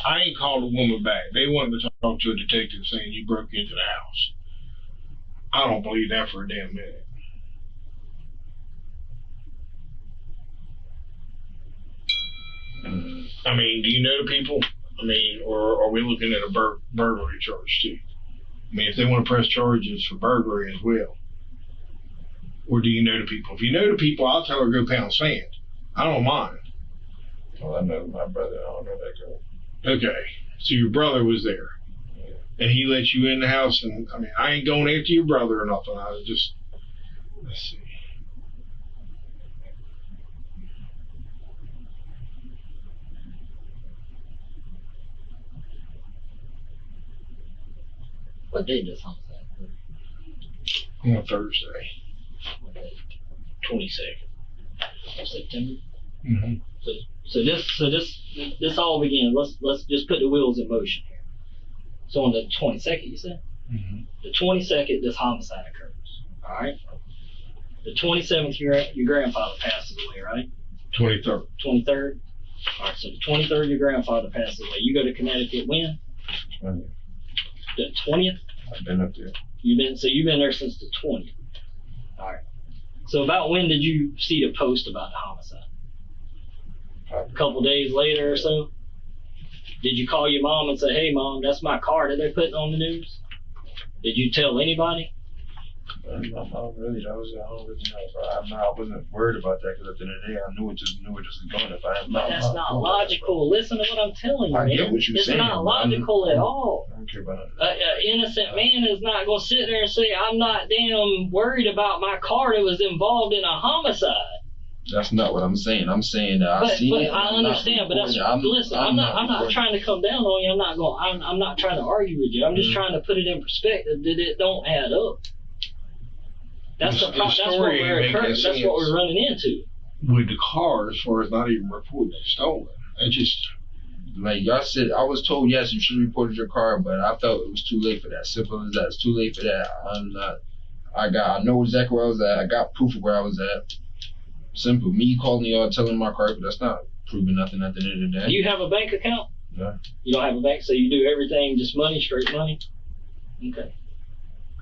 I ain't called a woman back. They wanted to talk to a detective saying you broke into the house. I don't believe that for a damn minute. I mean, do you know the people? I mean, or are we looking at a burglary charge too? I mean, if they want to press charges for burglary as well. Or do you know the people? If you know the people, I'll tell her go pound sand. I don't mind. Well, I know my brother. I don't know that girl. Okay, so your brother was there, and he let you in the house. And I mean, I ain't going after your brother or nothing. I was just, let's see. What day does homicide occur? On Thursday. 22nd of September. Mm-hmm. So this all begins. Let's just put the wheels in motion here. So on the 22nd, you said? Mm-hmm. The 22nd, this homicide occurs. All right. The 27th, your grandfather passes away, right? 23rd. 23rd. All right. So the 23rd, your grandfather passes away. You go to Connecticut when? 20th. The 20th. I've been up there. You've been there since the 20th. All right. So about when did you see the post about the homicide? A couple days later or so? Did you call your mom and say, hey, Mom, that's my car that they're putting on the news? Did you tell anybody? Not really. I don't really know. I wasn't worried about that because at the end of the day, I knew it just was going. If I had But that's not logical. Listen to what I'm telling you, I man. get what you're it's saying. It's not logical at all. I don't care about it. An innocent man is not going to sit there and say, I'm not damn worried about my car that was involved in a homicide. That's not what I'm saying. I'm saying that I see it. I understand, but that's listen. I'm not trying to come down on you. I'm not trying to argue with you. I'm just trying to put it in perspective that it don't add up. That's what we're running into. With the car, as far as not even reporting it stolen. It just, like y'all said, I was told yes, you should have reported your car, but I felt it was too late for that. Simple as that. It's too late for that. I know exactly where I was at. I got proof of where I was at. Simple. Me calling y'all, telling my car, but that's not proving nothing at the end of the day. Do you have a bank account? Yeah. You don't have a bank, so you do everything just money, straight money? Okay.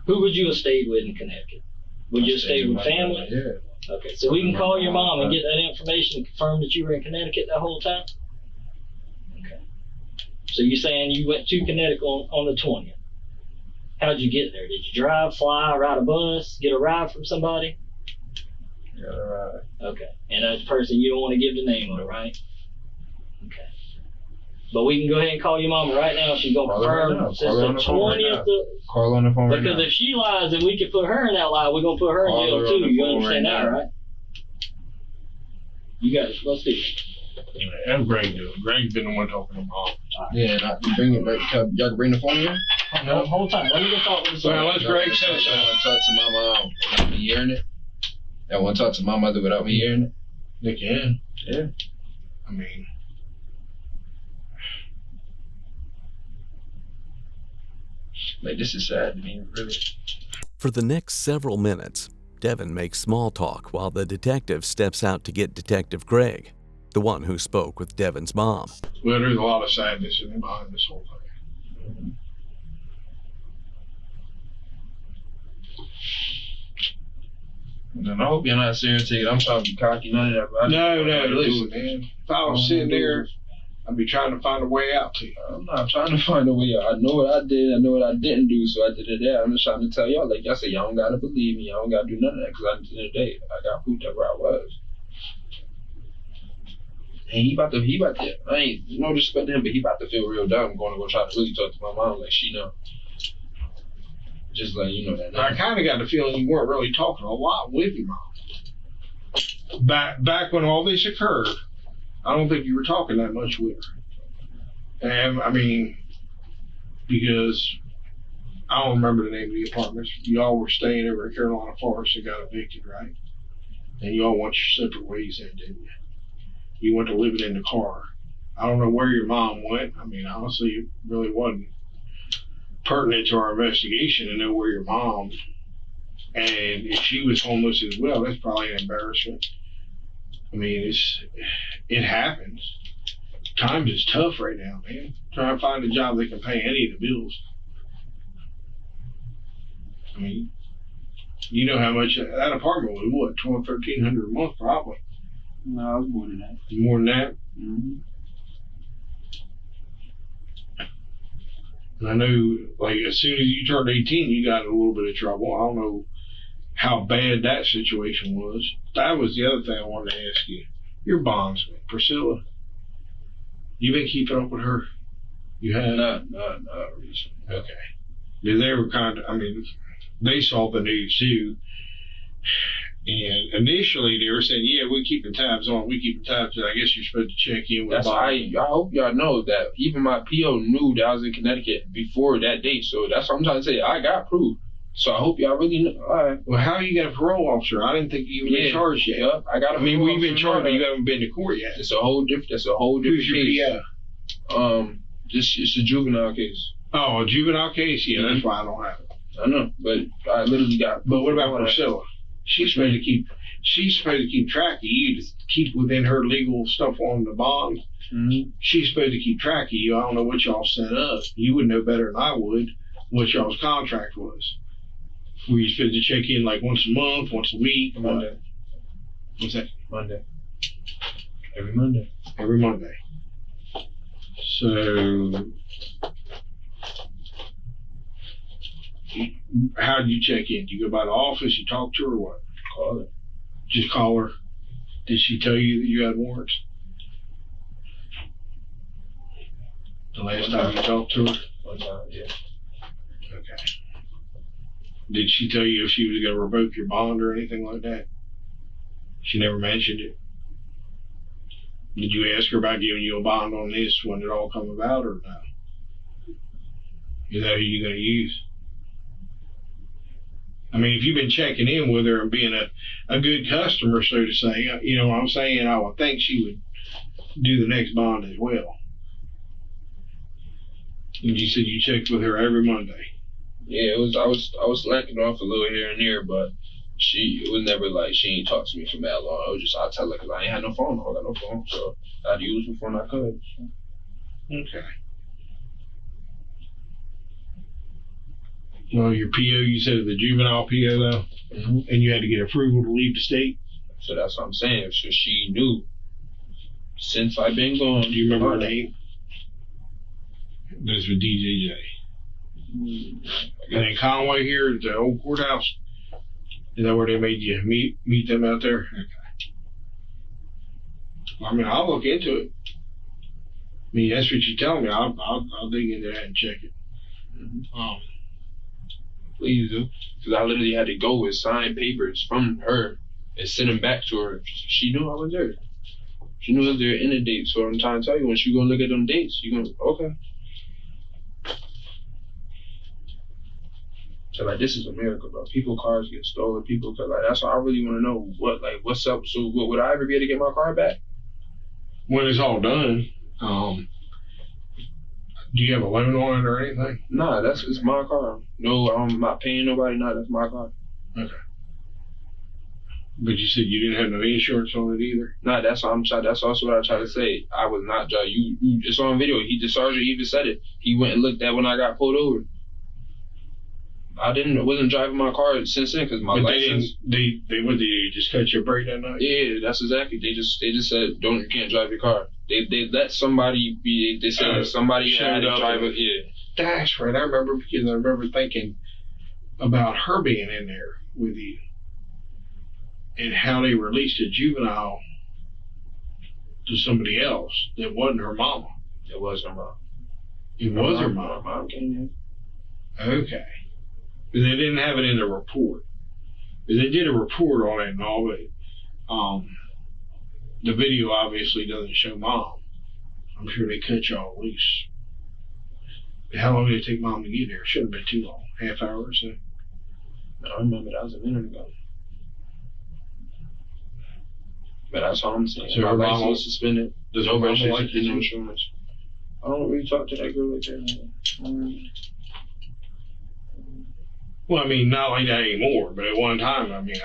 Who would you have stayed with in Connecticut? Would you have stayed with family? Yeah. Okay, so we can call your mom and get that information and confirm that you were in Connecticut that whole time? Okay. So you're saying you went to Connecticut on the 20th. How'd you get there? Did you drive, fly, ride a bus, get a ride from somebody? Yeah, right. Okay. And that person, you don't want to give the name of, right? Okay. But we can go ahead and call your mama right now. She's going to confirm since the 20th. Call on the phone right now. Because if she lies and we can put her in that lie, we're going to put her in jail too. You understand that, right? You got it. Let's do it. How's Greg doing? Greg's been the one talking to mom. Yeah, bring it back. Y'all bring the phone here? No, hold time. Let me go talk with the Well, let's Greg say I so. want to talk to my mom without me hearing it. I want to talk to my mother without me hearing it. They can. Yeah. I mean, Like, this is sad to me, really. For the next several minutes, Devin makes small talk while the detective steps out to get Detective Greg, the one who spoke with Devin's mom. well, there's a lot of sadness behind this whole thing. And I hope you're not serious, taking. I'm trying to be cocky, none of that. But No, listen, man. If I was sitting there, I'd be trying to find a way out to you. I'm not trying to find a way out. I know what I did. I know what I didn't do. So at the end of the day, I'm just trying to tell y'all, like y'all say, y'all don't gotta believe me. Y'all don't gotta do none of that. Because at the end of the day, I got proof that where I was. And he about to. I ain't no disrespect to him, but he about to feel real dumb going to go try to really talk to my mom like she know. Just like you know that. I kind of got the feeling you weren't really talking a lot with your mom. Back when all this occurred, I don't think you were talking that much with her. And I mean, because I don't remember the name of the apartments. Y'all were staying over at Carolina Forest and got evicted, right? And you all went your separate ways then, didn't you? You went to living in the car. I don't know where your mom went. I mean, honestly, it really wasn't pertinent to our investigation to know where your mom, and if she was homeless as well, that's probably an embarrassment. I mean, it happens. Times is tough right now, man. Trying to find a job that can pay any of the bills. I mean, you know how much that apartment was, what, $1,200-1,300 a month, probably. No, it was more than that. More than that? Mm-hmm. And I know, like, as soon as you turned 18, you got in a little bit of trouble. I don't know how bad that situation was. That was the other thing I wanted to ask you. Your bondsman, Priscilla, you been keeping up with her? You have? Not recently. Okay. Because they were kind of, I mean, they saw the news too. And initially they were saying, yeah, we're keeping tabs on, I guess you're supposed to check in with I hope y'all know that even my PO knew that I was in Connecticut before that date. So that's what I'm trying to say. I got proof. So I hope y'all really know. All right. Well, how you got a parole officer? I didn't think you even been charged yet. Yep, I got a parole we've been officer, charged, but you haven't been to court yet. That's a whole different Who's your case. PO? It's a juvenile case. Oh, a juvenile case? Yeah, that's why I don't have it. I know, but I literally got. But what about Priscilla? She's supposed to keep track of you, to keep within her legal stuff on the bond. Mm-hmm. She's supposed to keep track of you. I don't know what y'all set up. You would know better than I would what y'all's contract was. Were you supposed to check in like once a month, once a week? Monday. What's that? Monday. Every Monday. Every Monday. So, how do you check in? Do you go by the office, you talk to her, or what? Call her. Just call her. Did she tell you that you had warrants? The last time you talked to her? One time, yeah. Okay. Did she tell you if she was going to revoke your bond or anything like that? She never mentioned it. Did you ask her about giving you a bond on this when it all come about, or no? Is that who you're going to use? I mean, if you've been checking in with her and being a good customer, so to say, you know what I'm saying, I would think she would do the next bond as well. And you said you checked with her every Monday. Yeah, it was. I was slacking off a little here and there, but it was never like she ain't talked to me for that long. It was just I tell her because I ain't had no phone. I got no phone, so I had to use the phone I could. So. Okay. Well, your PO, you said the juvenile PO though, and you had to get approval to leave the state. So that's what I'm saying. So she knew since I've been gone. Do you remember her name? That's with DJJ. And in Conway here at the old courthouse, is that where they made you meet them out there? Okay. I mean, I'll look into it. I mean, that's what you're telling me. I'll dig into that and check it. Please do. Because I literally had to go and sign papers from her and send them back to her. She knew I was there. She knows they're in a date, so I'm trying to tell you, when she gonna look at them dates, you gonna, okay. So like, this is America, bro. People cars get stolen. People, cause like, that's what I really want to know. What's up? So would I ever be able to get my car back? When it's all done, do you have a loan on it or anything? Nah, it's my car. No, I'm not paying nobody. Nah, that's my car. Okay. But you said you didn't have no insurance on it either? Nah, that's also what I try to say. I was not driving. You just on video. The sergeant even said it. He went and looked at when I got pulled over. Wasn't driving my car since then because my license. They just cut your brake that night? Yeah, that's exactly. They just said you can't drive your car. They let somebody be. They said somebody had to drive it. Yeah. That's right. I remember thinking about her being in there with you and how they released a juvenile to somebody else that wasn't her mama. It was her mom. It was her mom. My mom came in. Okay. But they didn't have it in the report. But they did a report on it and all, but the video obviously doesn't show mom. I'm sure they cut y'all loose. But how long did it take mom to get there? It shouldn't have been too long. Half hour or so. I remember that was a minute ago. But that's all I'm saying. So my her license mom was suspended. Does her mom like no you? insurance. I don't really talk to that girl like that. Well, I mean, not like that anymore, but at one time, I mean,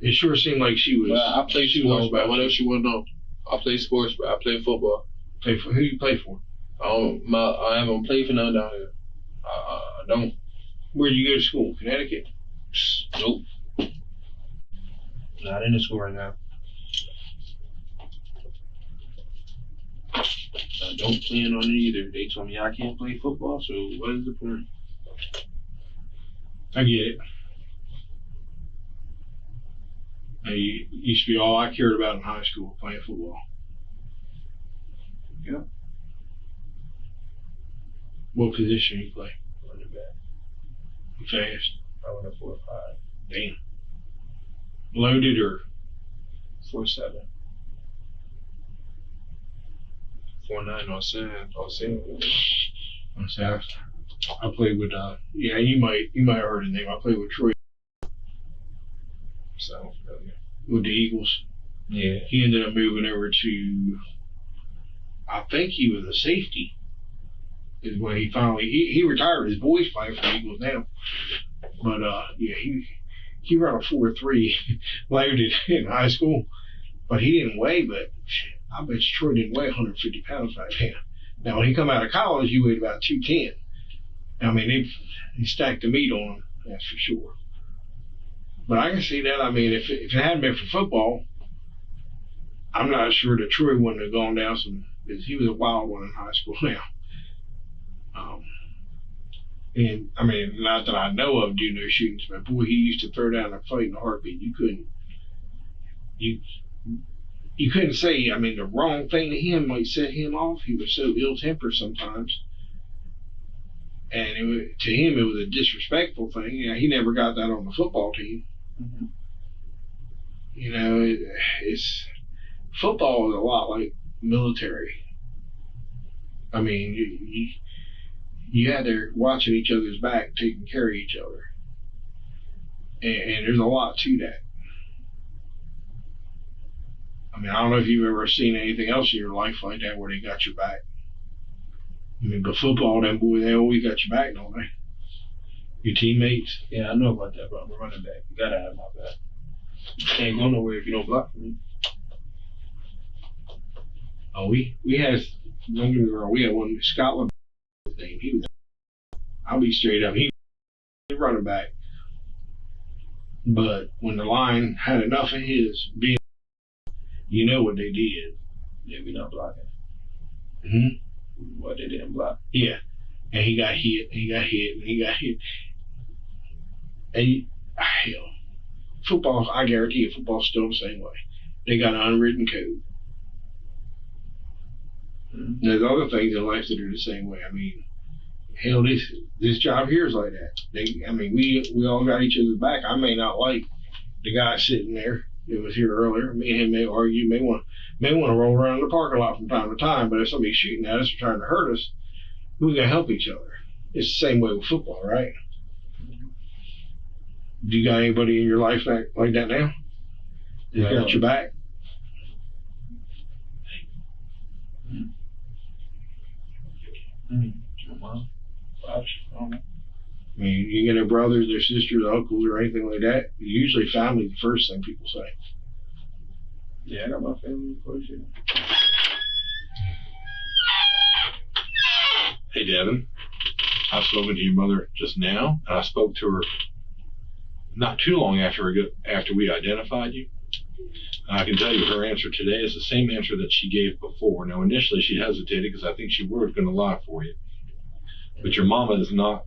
it sure seemed like she was. Well, I play sports, but what else you want to know? I play sports, but I play football. Who you play for? I haven't played for none down here. I don't. Where did you go to school? Connecticut? Nope. Not in the school right now. I don't plan on it either. They told me I can't play football, so what is the point? I get it. You used to be all I cared about in high school, playing football. Yeah. What position you play? Running back. You fast? I went a 4.5. Damn. Loaded or? 4.7. 4.9 on sand. On South. I played with yeah, you might have heard his name. I played with Troy. Sounds familiar. With the Eagles. Yeah. He ended up moving over to, I think he was a safety. Is when he finally he retired. His boys play for the Eagles now. But yeah, he ran a 4.3 loaded in high school. But he didn't weigh, but I bet Troy didn't weigh 150 pounds back then. Now when he come out of college, he weighed about 210. I mean, they stacked the meat on him, that's for sure. But I can see that. I mean, if it hadn't been for football, I'm not sure that Troy wouldn't have gone down some, because he was a wild one in high school now. And I mean, not that I know of doing those shootings, but boy, he used to throw down a fight in a heartbeat. You couldn't say, I mean, the wrong thing to him might set him off. He was so ill-tempered sometimes. And to him, it was a disrespectful thing. You know, he never got that on the football team. Mm-hmm. You know, it's football is a lot like military. I mean, you had there watching each other's back, taking care of each other, and there's a lot to that. I mean, I don't know if you've ever seen anything else in your life like that where they got your back. I mean, but football, them boys, they always got your back, don't they? Your teammates. Yeah, I know about that, but I'm a running back. You gotta have my back. You can't go nowhere if you don't block for me. Oh, we had, don't get me wrong, we had one, Scotland, name. He was, I'll be straight up, he was running back. But when the line had enough of his being, you know what they did. Yeah, we not blocking. Mm-hmm. What, they didn't block? Yeah. And he got hit, and he got hit, and he got hit. And hell, football, I guarantee you, football's still the same way. They got an unwritten code. Mm-hmm. There's other things in life that are the same way. I mean, hell, this job here is like that. I mean, we all got each other's back. I may not like the guy sitting there that was here earlier, me and him may argue, may want to roll around in the parking lot from time to time, but if somebody's shooting at us or trying to hurt us, we got to help each other. It's the same way with football, right? Do you got anybody in your life like that now? That got your back? I mean, you get their brothers, their sisters, uncles, or anything like that. Usually family the first thing people say. Yeah, I got my family close here. Hey, Devin. I've spoken to your mother just now, and I spoke to her not too long after we identified you. And I can tell you her answer today is the same answer that she gave before. Now, initially she hesitated because I think she was going to lie for you. But your mama is not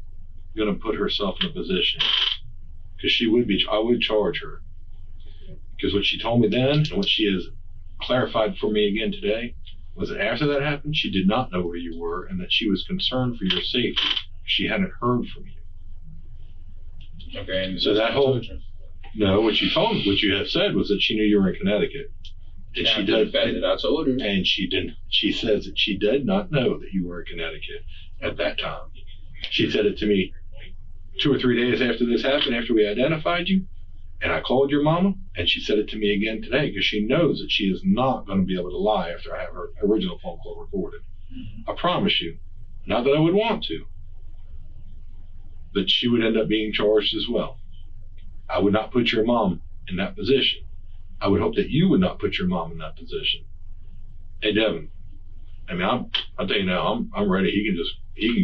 going to put herself in a position, because I would charge her. Because what she told me then and what she has clarified for me again today was that after that happened, she did not know where you were and that she was concerned for your safety. She hadn't heard from you. Okay. And so that whole no, what you had said was that she knew you were in Connecticut. And she did. I told her. And she didn't. She says that she did not know that you were in Connecticut at that time. She said it to me 2 or 3 days after this happened, after we identified you. And I called your mama, and she said it to me again today because she knows that she is not going to be able to lie after I have her original phone call recorded. Mm-hmm. I promise you, not that I would want to, that she would end up being charged as well. I would not put your mom in that position. I would hope that you would not put your mom in that position. Hey, Devin, I mean, I'll tell you now, I'm ready. He can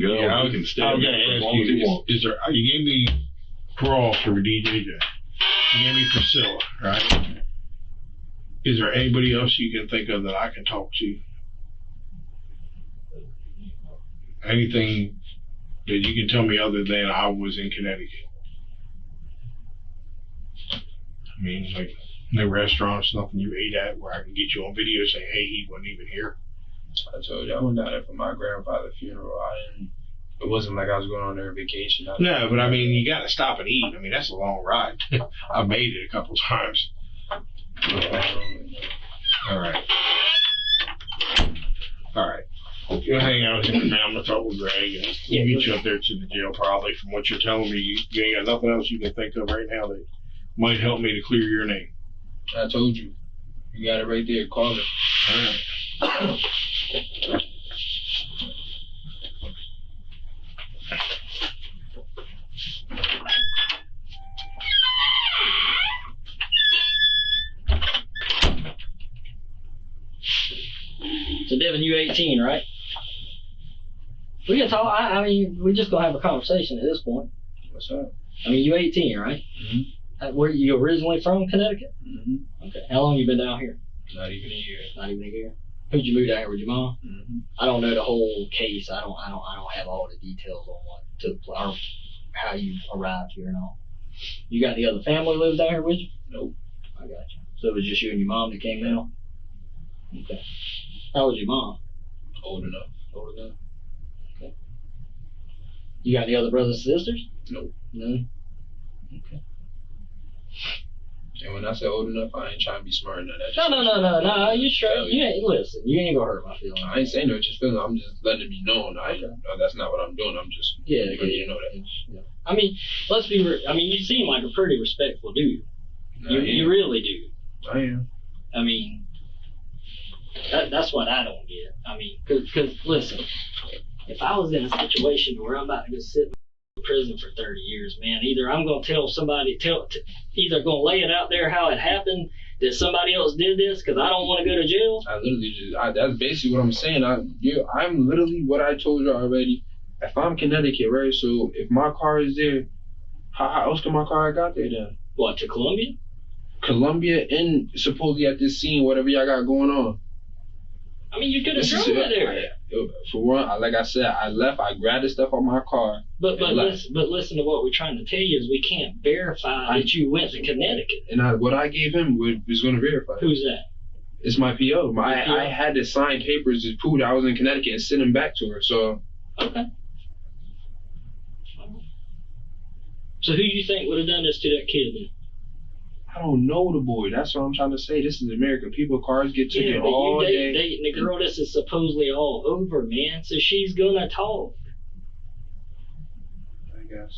go. Yeah, he can stay as long as he wants. You gave me parole for DJJ. You gave me Priscilla, right? Is there anybody else you can think of that I can talk to? Anything that you can tell me other than I was in Connecticut? I mean, like, no restaurants, nothing you ate at where I can get you on video saying, hey, he wasn't even here. I told you, I went down there for my grandfather's funeral. It wasn't like I was going on their vacation. No, but I mean, you got to stop and eat. I mean, that's a long ride. I've made it a couple times. All right. You'll hang out here, man. I'm going to talk with Greg and we'll get you up there to the jail probably. From what you're telling me, you ain't got nothing else you can think of right now that might help me to clear your name. I told you. You got it right there. Call it. All right. So Devin, you 18, right? We can talk. I mean, we're just gonna have a conversation at this point. What's up? I mean, you 18, right? Mm-hmm. Where you originally from? Connecticut? Mm-hmm. Okay. How long you been down here? Not even a year. Not even a year. Who'd you move down here with your mom? Mm-hmm. I don't know the whole case. I don't have all the details on what took place or how you arrived here and all. You got any other family live down here with you? Nope. I got you. So it was just you and your mom that came down? Okay. How old was your mom? Old enough. Old enough. Okay. You got any other brothers and sisters? Nope. No. Okay. And when I say old enough, I ain't trying to be smart enough. No. You sure? You ain't listen. You ain't gonna hurt my feelings. I ain't saying no, just feeling. I'm just letting it be known. That's not what I'm doing. I'm just letting you know that. Yeah. I mean, let's be. I mean, you seem like a pretty respectful dude. You really do. I am. I mean, that's what I don't get. I mean, because listen, if I was in a situation where I'm about to go sit in prison for 30 years, man, either I'm gonna tell somebody, either gonna lay it out there how it happened, that somebody else did this because I don't want to go to jail. I literally that's basically what I'm saying. I'm literally what I told you already. If I'm Connecticut, right? So if my car is there, how else can my car got there then? What, to Columbia? Columbia and supposedly at this scene, whatever y'all got going on. I mean, you could have drove there. For one, like I said, I left. I grabbed the stuff on my car. But listen to what we're trying to tell you is we can't verify that you went to Connecticut. And what I gave him was going to verify. Who's that? It's my PO. I had to sign papers to prove that I was in Connecticut and send them back to her. So. Okay. So who do you think would have done this to that kid then? I don't know the boy. That's what I'm trying to say. This is America. People, cars get taken all day. Dating the girl, this is supposedly all over, man. So she's gonna talk. I guess.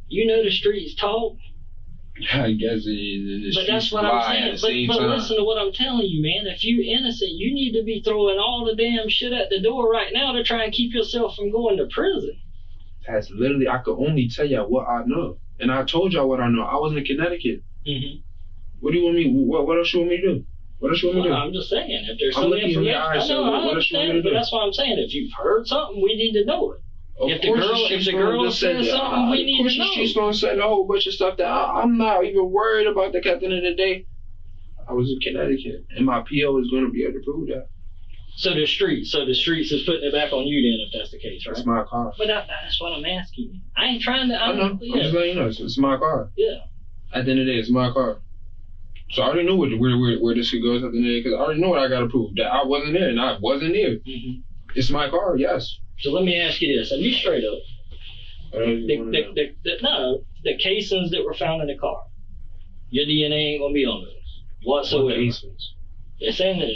You know the streets talk. I guess it is. But that's what I'm saying. But listen to what I'm telling you, man. If you're innocent, you need to be throwing all the damn shit at the door right now to try and keep yourself from going to prison. That's literally, I could only tell y'all what I know. And I told y'all what I know. I was in Connecticut. Mm-hmm. What do you want me, what else you want me to do? What else you want me to do? I'm just saying, if there's some information, I understand, but that's why I'm saying, if you've heard something, we need to know it. If the girl says something, we need to know. She's going to say a whole bunch of stuff that I'm not even worried about. At the end of the day, I was in Connecticut, and my PO is going to be able to prove that. So the streets is putting it back on you then, if that's the case, right? It's my car. But that's what I'm asking you. I ain't trying to. I know. Yeah. I'm just letting you know. It's my car. Yeah. At the end of the day, it's my car. So I already know where this shit goes at the end of the day, because I already know what I got to prove. That I wasn't there, and I wasn't there. Mm-hmm. It's my car, yes. So let me ask you this, and be straight up. The casings that were found in the car, your DNA ain't gonna be on those whatsoever. What casings? They're saying that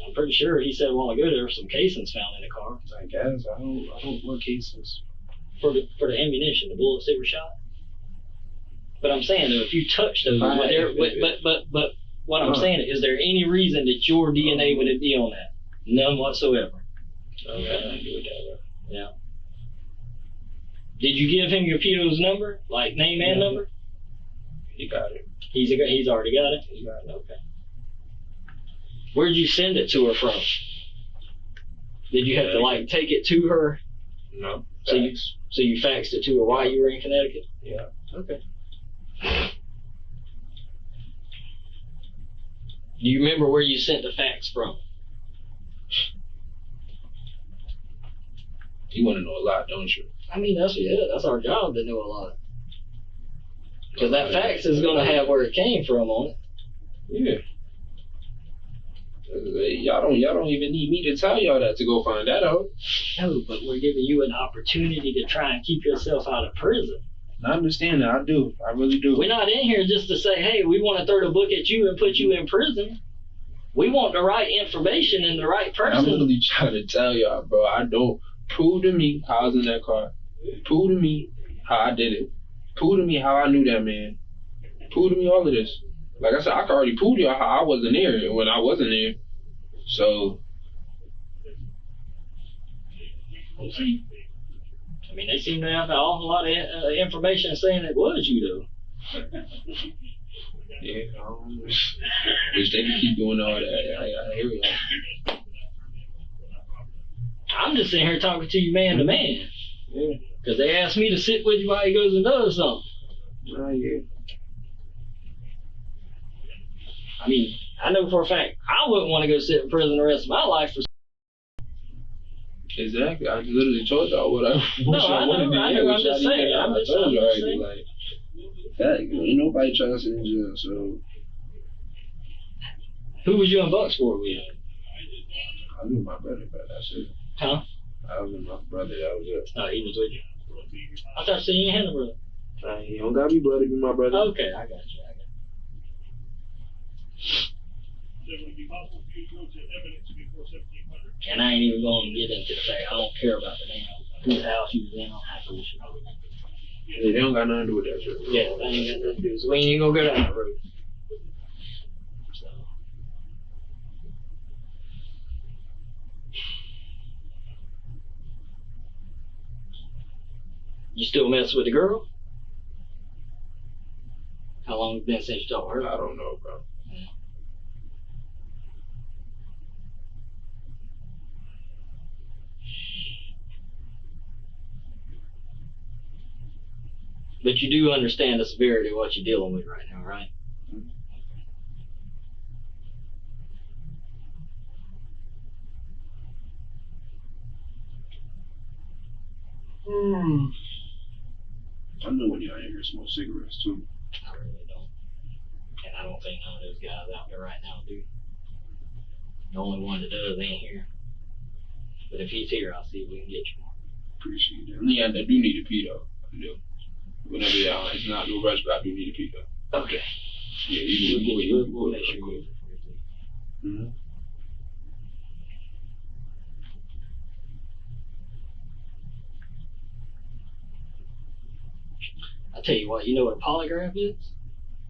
I'm pretty sure he said a while ago there were some casings found in the car. I guess I don't. What casings? For the ammunition, the bullets that were shot. But I'm saying though, if you touch those, but what I'm saying is there any reason that your DNA wouldn't be on that? None whatsoever. Okay. Yeah. Did you give him your PO's number, like name and number? He got it. He's already got it. He got it. Okay. Where'd you send it to her from? Did you have to take it to her? No. So you faxed it to her while you were in Connecticut? Yeah. Okay. Do you remember where you sent the fax from? You want to know a lot, don't you? I mean, that's our job to know a lot. Because that fax is going to have where it came from on it. Yeah. Y'all don't even need me to tell y'all that to go find that out. No, but we're giving you an opportunity to try and keep yourself out of prison. I understand that. I do. I really do. We're not in here just to say, hey, we want to throw the book at you and put you in prison. We want the right information and the right person. I'm really trying to tell y'all, bro. I don't. Prove to me how I was in that car. Prove to me how I did it. Prove to me how I knew that man. Prove to me all of this. Like I said, I can already prove to y'all how I wasn't there when I wasn't there. So. We'll see. I mean, they seem to have a whole lot of information saying it was you, though. Yeah, wish they could keep doing all that. I hear you. I'm just sitting here talking to you man to man. Yeah. Because they asked me to sit with you while he goes and does something. Oh, yeah. I mean, I know for a fact I wouldn't want to go sit in prison the rest of my life for. Exactly. I literally told y'all what I wanted to I know. I'm just saying. I told you already. Like, that, ain't nobody trying to sit in jail, so. Who was you in Bucksport with? I was with my brother, but that's it. Huh? I was with my brother. That was it. Oh, he was with you. I thought you said you had a brother. You don't gotta be blood to be my brother. Okay, I got you. And I ain't even going to get into the fact I don't care about the damn whose house you was in on that bullshit. Yeah, they don't got nothing to do with that shit. Yeah, that ain't got nothing to do with it. So we ain't even gonna go down that road. So. You still mess with the girl? How long has it been since you talked to her? I don't know, bro. But you do understand the severity of what you're dealing with right now, right? I know when y'all in here smoke cigarettes too. I really don't. And I don't think none of those guys out there right now do. The only one that does ain't here. But if he's here, I'll see if we can get you one. Appreciate that. Yeah, I do need a pee though. I do. Whenever y'all, it's not no rush, but I do need a pee though. Okay. Yeah, you We'll make sure you. Mm-hmm. I tell you what, you know what a polygraph is?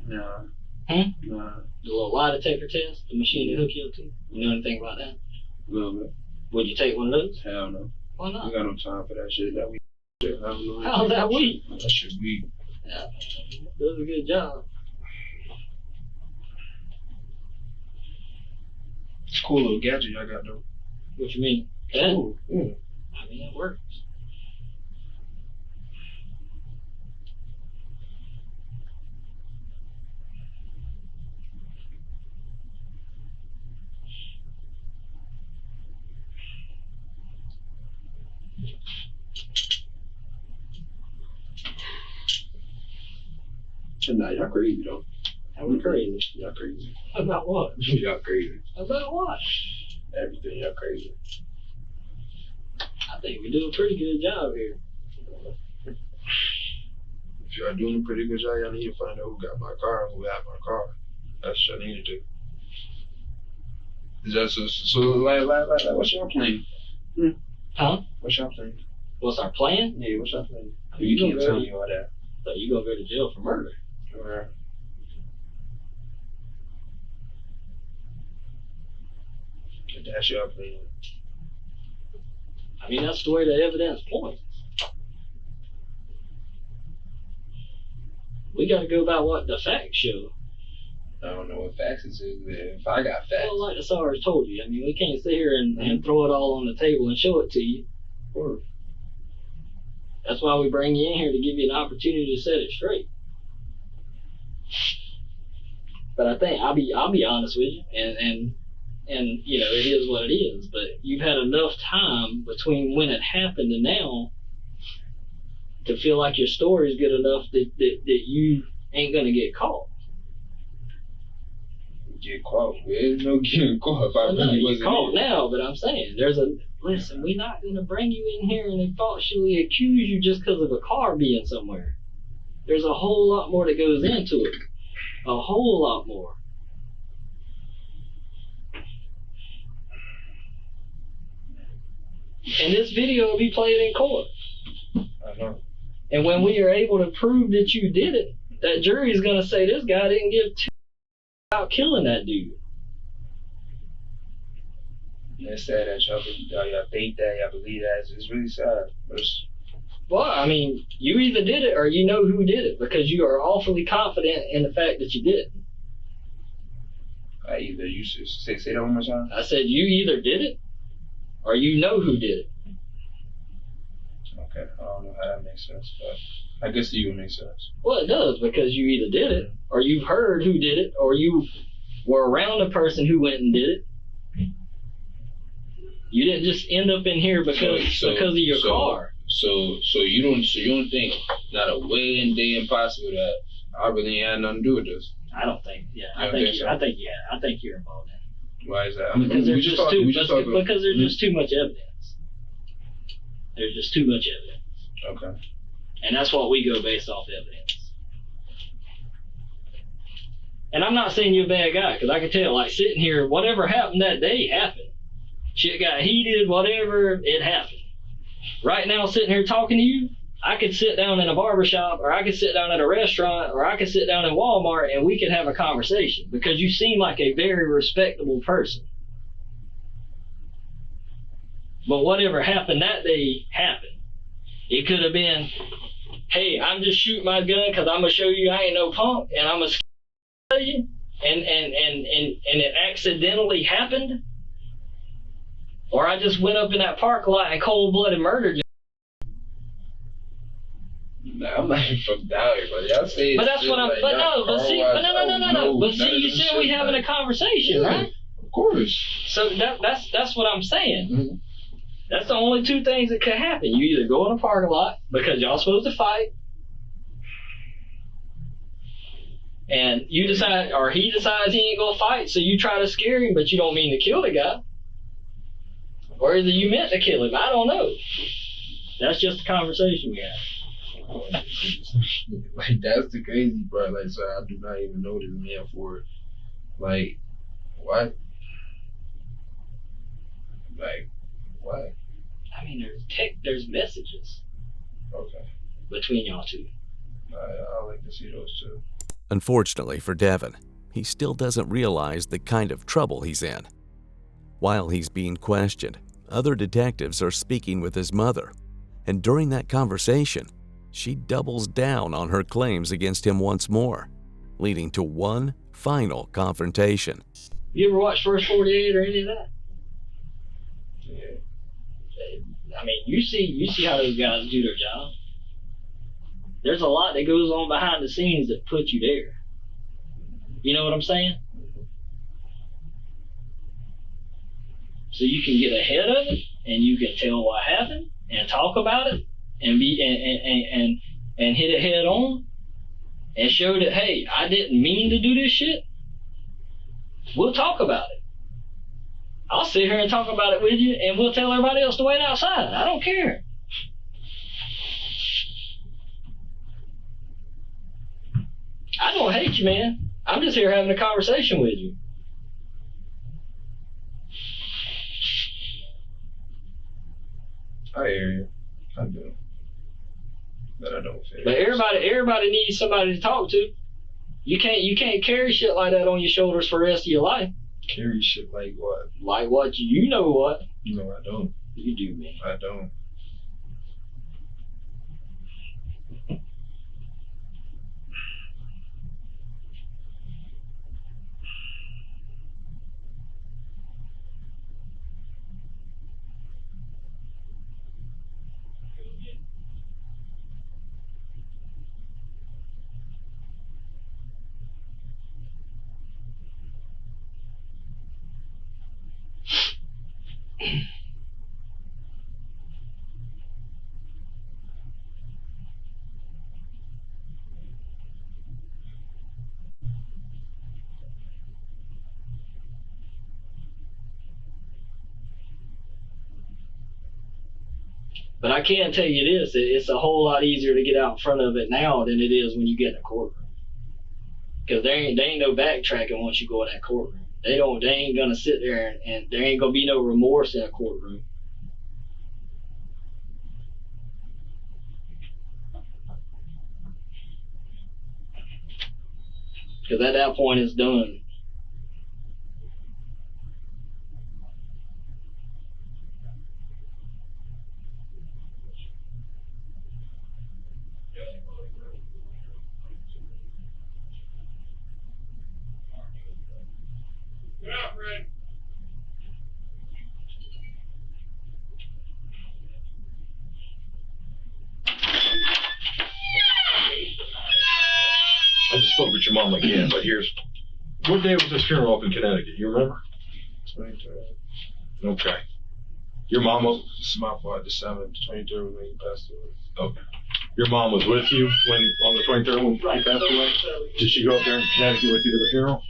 Nah. Hmm? Nah. The little lie detector test, the machine they hook you up to. You know anything about that? A little bit. Would you take one of those? Hell no. Why not? We got no time for that shit. That we shit. I don't know. How's that weak? That shit weak. Yeah, does a good job. It's a cool little gadget I got though. What you mean? Yeah. Cool. Yeah. I mean, it works. Nah, y'all crazy though. I'm crazy. Y'all crazy. About what? Y'all crazy. About what? Everything y'all crazy. I think we do a pretty good job here. If y'all doing a pretty good job, y'all need to find out who got my car and who had my car. That's what y'all need to do. Is that so like, what's your plan? Huh? What's your plan? What's our plan? Yeah, what's your plan? I mean, You you can't gonna tell go- me all that. So you gonna go to jail for murder? Alright. That's your plan. I mean, that's the way the evidence points. We got to go by what the facts show. I don't know what facts is. If I got facts. Well, like the SARS told you, I mean, we can't sit here and throw it all on the table and show it to you. Of course. That's why we bring you in here to give you an opportunity to set it straight. But I think I'll be honest with you, and you know, it is what it is. But you've had enough time between when it happened and now to feel like your story is good enough that you ain't gonna get caught. Get caught. There's no getting caught if I Well, no, really you're wasn't caught here. now, but I'm saying listen, we're not gonna bring you in here and falsely accuse you just because of a car being somewhere. There's a whole lot more that goes into it. A whole lot more. And this video will be played in court. I know. And when we are able to prove that you did it, that jury is going to say this guy didn't give two about killing that dude. It's sad that y'all think that, y'all believe that. It's really sad. But Well, I mean, you either did it or you know who did it because you are awfully confident in the fact that you did it. you should say that one more time. I said you either did it or you know who did it. Okay, I don't know how that makes sense, but I guess to you it makes sense. Well, it does because you either did it or you've heard who did it or you were around a person who went and did it. You didn't just end up in here because of your car. So you don't think not a way in day impossible that I really had nothing to do with this? I don't think. Yeah, I I think you're involved in it. Why is that? Because there's just too much evidence. There's just too much evidence. Okay. And that's what we go based off evidence. And I'm not saying you're a bad guy, because I can tell, like, sitting here, whatever happened that day happened. Shit got heated, whatever, it happened. Right now, sitting here talking to you, I could sit down in a barbershop, or I could sit down at a restaurant, or I could sit down in Walmart, and we could have a conversation, because you seem like a very respectable person. But whatever happened that day happened. It could have been, hey, I'm just shooting my gun because I'm going to show you I ain't no punk, and I'm going to scare you, and it accidentally happened. Or I just went up in that parking lot and cold-blooded murdered you. Nah, I'm not even from down here, but y'all say. But that's what I'm. But no. But see. But no. But see, you said we having a conversation, right? Of course. So that's what I'm saying. Mm-hmm. That's the only two things that could happen. You either go in a parking lot because y'all supposed to fight, and you decide, or he decides he ain't gonna fight, so you try to scare him, but you don't mean to kill the guy. Or either you meant to kill him. I don't know. That's just a conversation we had. Like, that's the crazy part. Like, so I do not even know this man for, like, what? Like, what? I mean, there's messages Okay. between y'all two. I like to see those too. Unfortunately for Devin, he still doesn't realize the kind of trouble he's in. While he's being questioned, other detectives are speaking with his mother, and during that conversation, she doubles down on her claims against him once more, leading to one final confrontation. You ever watch First 48 or any of that? Yeah. I mean, you see how those guys do their job. There's a lot that goes on behind the scenes that put you there. You know what I'm saying? So you can get ahead of it, and you can tell what happened, and talk about it, and and hit it head on, and show that, hey, I didn't mean to do this shit. We'll talk about it. I'll sit here and talk about it with you, and we'll tell everybody else to wait outside. I don't care. I don't hate you, man. I'm just here having a conversation with you. I hear you. I do. But I don't feel But everybody needs somebody to talk to. You can't carry shit like that on your shoulders for the rest of your life. carry shit like what? Like what? You know what? No, I don't. You do, man. I don't. But I can tell you this, it's a whole lot easier to get out in front of it now than it is when you get in a courtroom. Because there ain't no backtracking once you go in that courtroom. They ain't gonna sit there and there ain't gonna be no remorse in a courtroom. Because at that point it's done. I just spoke with your mom again, but here's what day was this funeral up in Connecticut? You remember? 23rd. Okay. Your mom was This is my fault. The 7th, 23rd when he passed away. okay. Your mom was with you when on the 23rd when he passed away. Did she go up there in Connecticut with you to the funeral?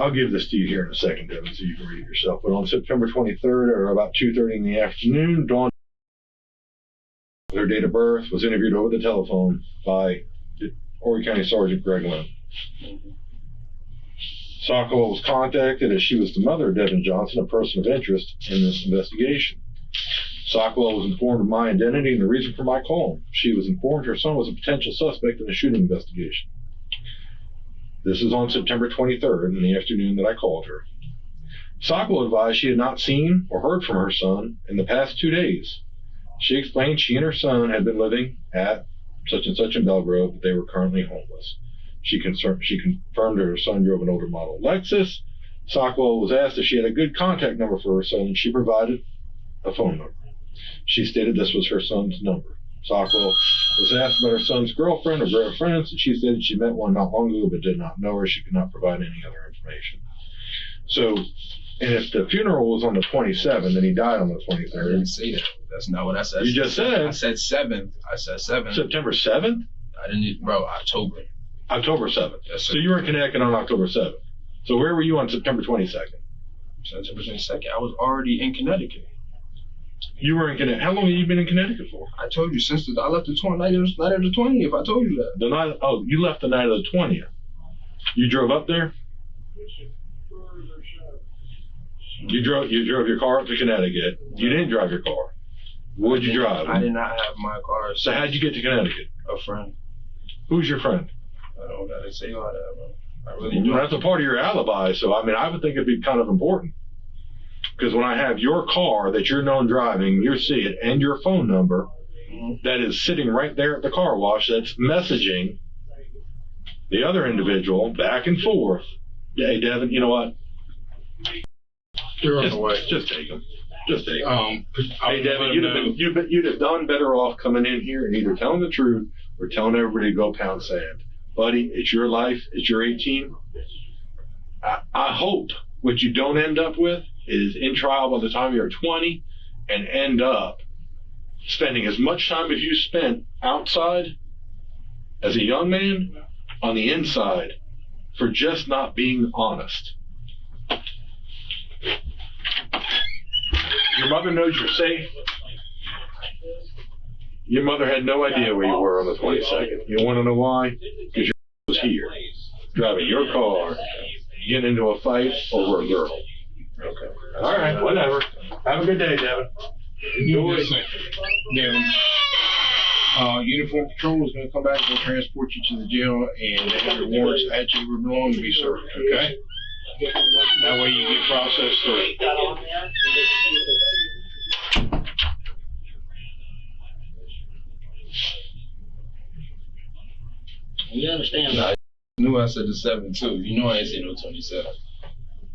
I'll give this to you here in a second, Devin, so you can read it yourself. But on September 23rd, or about 2:30 in the afternoon, Dawn, her date of birth, was interviewed over the telephone by Horry County Sergeant Greg Lynn. Sokolow was contacted as she was the mother of Devin Johnson, a person of interest in this investigation. Sokolow was informed of my identity and the reason for my call. She was informed her son was a potential suspect in the shooting investigation. This is on September 23rd in the afternoon that I called her. Sokolow advised she had not seen or heard from her son in the past 2 days. She explained she and her son had been living at such and such in Belgrove, but they were currently homeless. She confirmed that her son drove an older model Lexus. Sokolow was asked if she had a good contact number for her son, and she provided a phone number. She stated this was her son's number. Sokolow was asked about her son's girlfriend or girlfriends, and she stated she met one not long ago but did not know her. She could not provide any other information. So, and if the funeral was on the 27th and he died on the 23rd. I didn't say that. That's not what I said. You just said. I said 7th. I said 7th. September 7th? I didn't, bro, October. October 7th. Yes, sir. So you were in Connecticut on October 7th. So where were you on September 22nd? September 22nd. I was already in Connecticut. You were in Connecticut. How long have you been in Connecticut for? I told you since I left the night of the 20th. I told you that. The night. Oh, you left the night of the 20th. You drove up there. You drove your car up to Connecticut. You didn't drive your car. What'd you drive? I did not have my car. So how'd you get to Connecticut? A friend. Who's your friend? I don't gotta say all that, bro. I really Well, don't. that's a part of your alibi. So I mean, I would think it'd be kind of important. Because when I have your car that you're known driving, you see it, and your phone number that is sitting right there at the car wash that's messaging the other individual back and forth. Hey, Devin, you know what? You're on the way. Just take them. Just take them. Hey, Devin, you'd have done better off coming in here and either telling the truth or telling everybody to go pound sand. Buddy, it's your life. It's your 18. I hope what you don't end up with is in trial by the time you're 20 and end up spending as much time as you spent outside as a young man on the inside for just not being honest. Your mother knows you're safe. Your mother had no idea where you were on the 22nd. You want to know why? Because your was here, driving your car, getting into a fight over a girl. Okay. All right, whatever. Have a good day, Devin. Enjoy. Devin. Uniform Patrol is going to come back and transport you to the jail, and they have your warrants at you where belong to be served, okay? That way you get processed through. You understand that? You knew I said the 7 too. You know I ain't said no 27.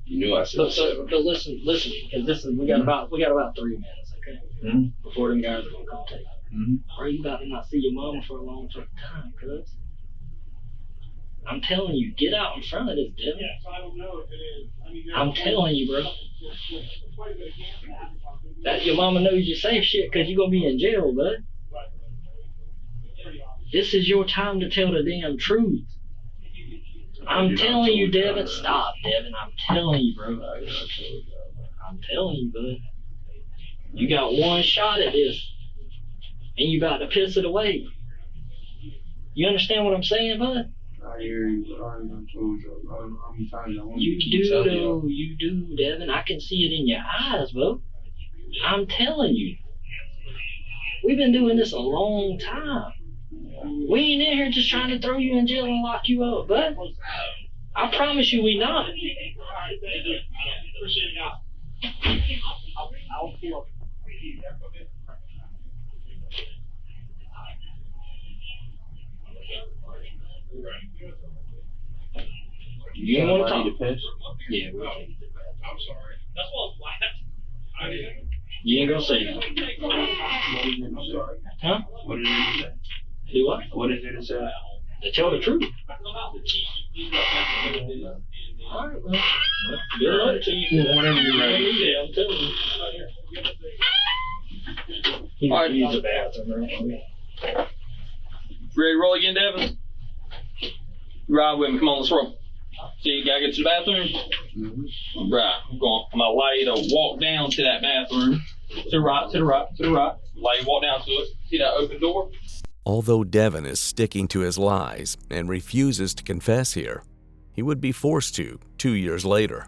You knew I said the 7. But listen, because we got about 3 minutes, okay? Mm-hmm. Before them guys are gonna come take you. Mm-hmm. Or you about to not see your mama for a long time, cuz. I'm telling you, get out in front of this, Devin. I'm telling you, bro. That your mama knows you say shit because you're gonna be in jail, bud. This is your time to tell the damn truth. I'm telling you, Devin. Stop, Devin. I'm telling you, bro. I'm telling you, bud. You got one shot at this, and you about to piss it away. You understand what I'm saying, bud? I hear you, but I already told you how many times I want You to keep do, telling you. though. You do, Devin. I can see it in your eyes, bro. I'm telling you. We've been doing this a long time. We ain't in here just trying to throw you in jail and lock you up, bud. I promise you we not. You ain't want to talk. Yeah, we'll take it. I'm sorry. That's what I didn't. You ain't gonna say nothing. Huh? What did it say? Do what? What did it say? To tell the truth. Alright, well, good luck to you. Whenever you're ready. Yeah, I'm telling you. All right. Use the bathroom. Ready to roll again, Devin? Ride with me. Come on, let's roll. See, you gotta get to the bathroom? Mm-hmm. Right. I'm gonna allow you to walk down to that bathroom. To the right, to the right, to the right. Allow you to walk down to it. See that open door? Although Devin is sticking to his lies and refuses to confess here, he would be forced to 2 years later.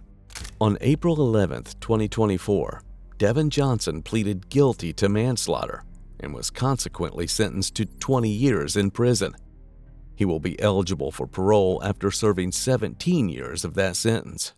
On April 11th, 2024, Devin Johnson pleaded guilty to manslaughter and was consequently sentenced to 20 years in prison. He will be eligible for parole after serving 17 years of that sentence.